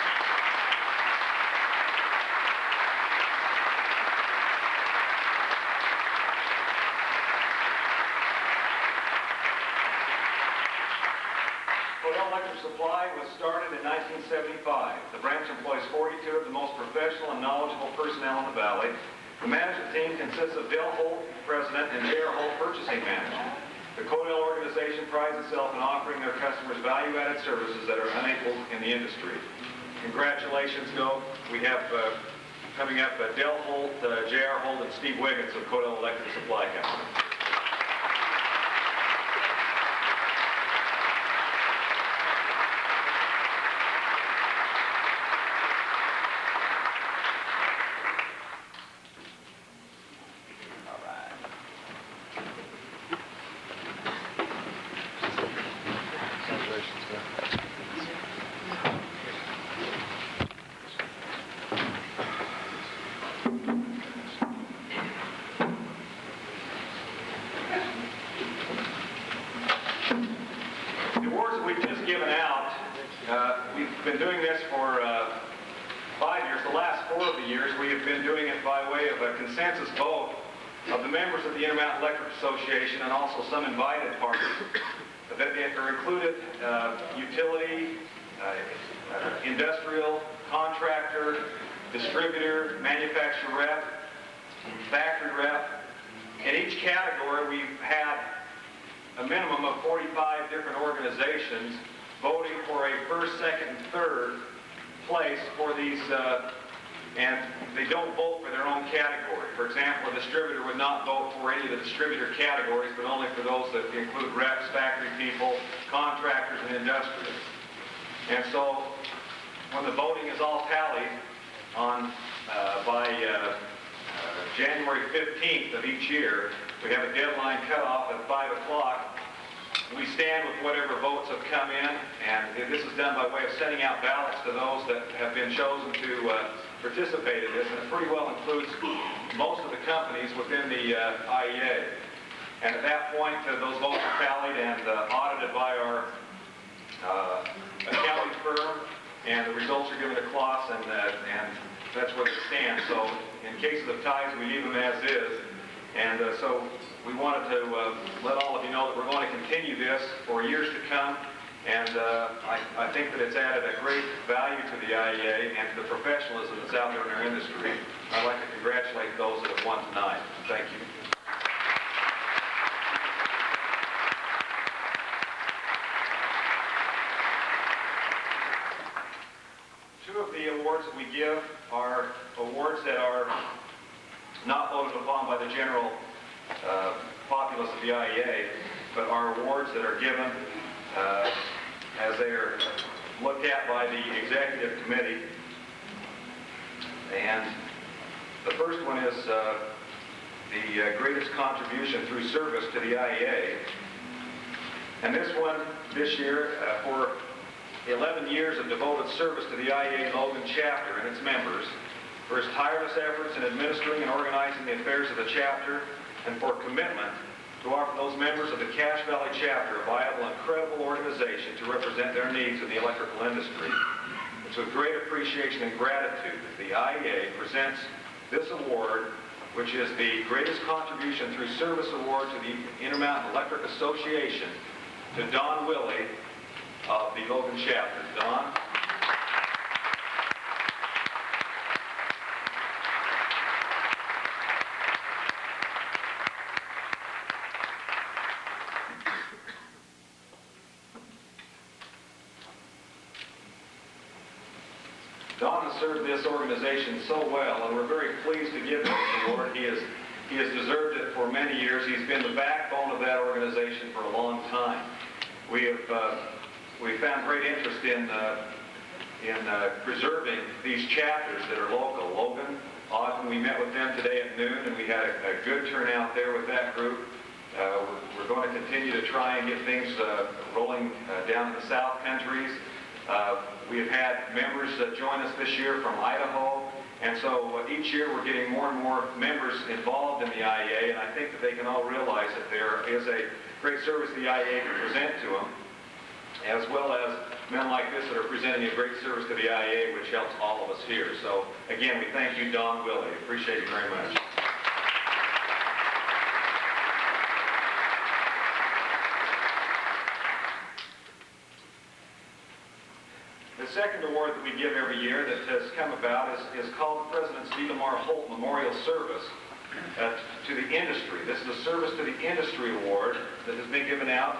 Codell Electric Supply was started in 1975. The branch employs 42 of the most professional and knowledgeable personnel in the valley. The management team consists of Dale Holt, President, and J.R. Holt, Purchasing Manager. The Codell organization prides itself in offering their customers value-added services that are unequaled in the industry. Congratulations, go. We have coming up Dale Holt, J.R. Holt, and Steve Wiggins of Codell Electric Supply Company. We've been doing this for 5 years. The last 4 of the years, we have been doing it by way of a consensus vote of the members of the Intermountain Electric Association and also some invited parties that are included utility, industrial, contractor, distributor, manufacturer rep, factory rep. In each category, we've had a minimum of 45 different organizations voting for a first, second, and third place for these, and they don't vote for their own category. For example, a distributor would not vote for any of the distributor categories, but only for those that include reps, factory people, contractors, and industrials. And so, when the voting is all tallied on by January 15th of each year, we have a deadline cutoff at 5 o'clock. We stand with whatever votes have come in, and this is done by way of sending out ballots to those that have been chosen to participate in this, and it pretty well includes most of the companies within the IEA. And at that point, those votes are tallied and audited by our accounting firm, and the results are given to Klaas, and that's where they stand. So in cases of ties, we leave them as is. And so we wanted to let all of you know that we're going to continue this for years to come. And I think that it's added a great value to the IEA and to the professionalism that's out there in our industry. I'd like to congratulate those that have won tonight. Thank you. Two of the awards that we give are awards that are not voted upon by the general populace of the IEA, but are awards that are given as they are looked at by the executive committee. And the first one is the greatest contribution through service to the IEA. And this one, this year, for 11 years of devoted service to the IEA Logan chapter and its members, for his tireless efforts in administering and organizing the affairs of the chapter, and for commitment to offer those members of the Cache Valley chapter a viable and credible organization to represent their needs in the electrical industry. It's with great appreciation and gratitude that the IEA presents this award, which is the greatest contribution through service award to the Intermountain Electric Association, to Don Willey of the Logan chapter. Don? Don has served this organization so well, and we're very pleased to give him this award. He has deserved it for many years. He's been the backbone of that organization for a long time. We found great interest in preserving these chapters that are local. Logan, Ogden, we met with them today at noon, and we had a good turnout there with that group. We're going to continue to try and get things rolling down in the South Countries. We have had members join us this year from Idaho, and so each year we're getting more and more members involved in the IEA, and I think that they can all realize that there is a great service the IEA can present to them, as well as men like this that are presenting a great service to the IEA, which helps all of us here. So again, we thank you, Don Willey. Appreciate you very much. The second award that we give every year that has come about is called the President's D. Lamar Holt Memorial Service to the industry. This is a Service to the Industry Award that has been given out.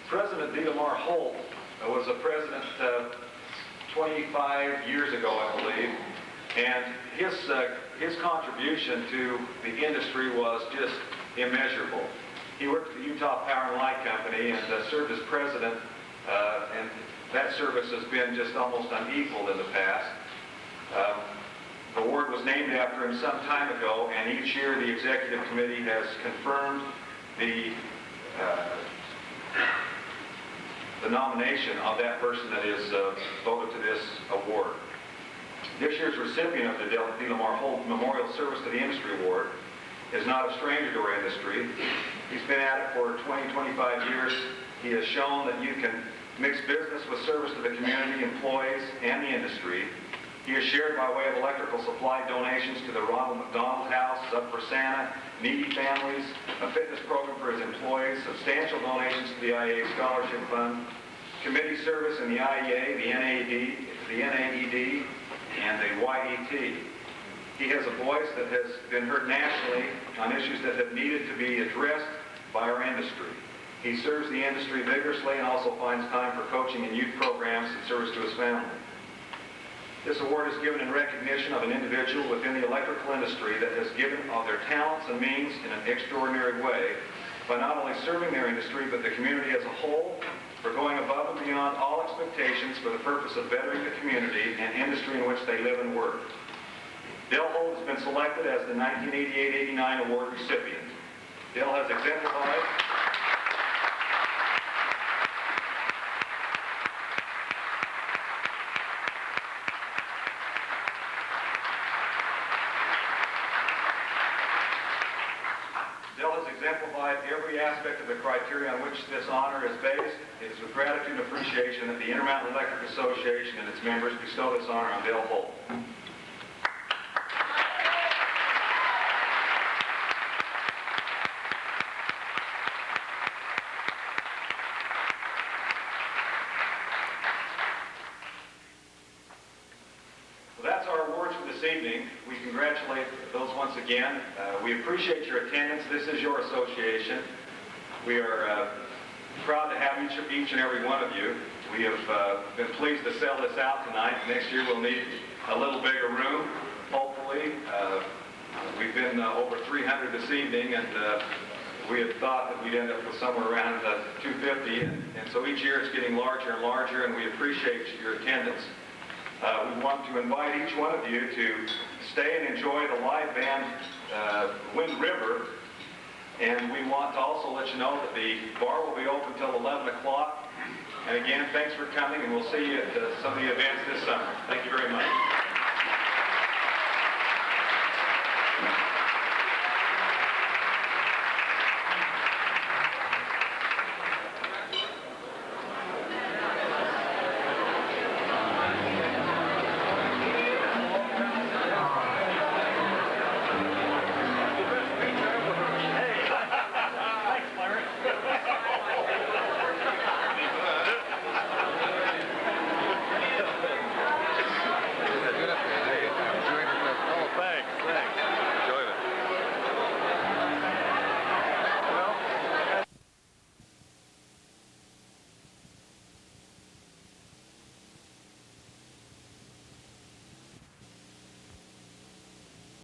President D. Lamar Holt was a president 25 years ago, I believe, and his contribution to the industry was just immeasurable. He worked at the Utah Power and Light Company and served as president, and that service has been just almost unequaled in the past. The award was named after him some time ago, and each year the executive committee has confirmed the nomination of that person that is voted to this award. This year's recipient of the D. Lamar Holt Memorial Service to the Industry Award is not a stranger to our industry. He's been at it for 20, 25 years. He has shown that you can mix business with service to the community, employees, and the industry. He has shared by way of electrical supply donations to the Ronald McDonald House, Up for Santa, needy families, a fitness program for his employees, substantial donations to the IEA Scholarship Fund, committee service in the IEA, the NAED, and the YET. He has a voice that has been heard nationally on issues that have needed to be addressed by our industry. He serves the industry vigorously and also finds time for coaching and youth programs and service to his family. This award is given in recognition of an individual within the electrical industry that has given of their talents and means in an extraordinary way by not only serving their industry but the community as a whole, for going above and beyond all expectations for the purpose of bettering the community and industry in which they live and work. Dale Holt has been selected as the 1988-89 award recipient. Dale has exemplified every aspect of the criteria on which this honor is based. It is with gratitude and appreciation that the Intermountain Electric Association and its members bestow this honor on Dale Holt. Well, that's our awards for this evening. We congratulate those once again. We appreciate your attendance. This is your association. We are proud to have each and every one of you. We have been pleased to sell this out tonight. Next year we'll need a little bigger room, hopefully. We've been over 300 this evening, and we had thought that we'd end up with somewhere around 250, and so each year it's getting larger and larger, and we appreciate your attendance. We want to invite each one of you to stay and enjoy the live band Wind River. And we want to also let you know that the bar will be open until 11 o'clock. And again, thanks for coming, and we'll see you at some of the events this summer. Thank you.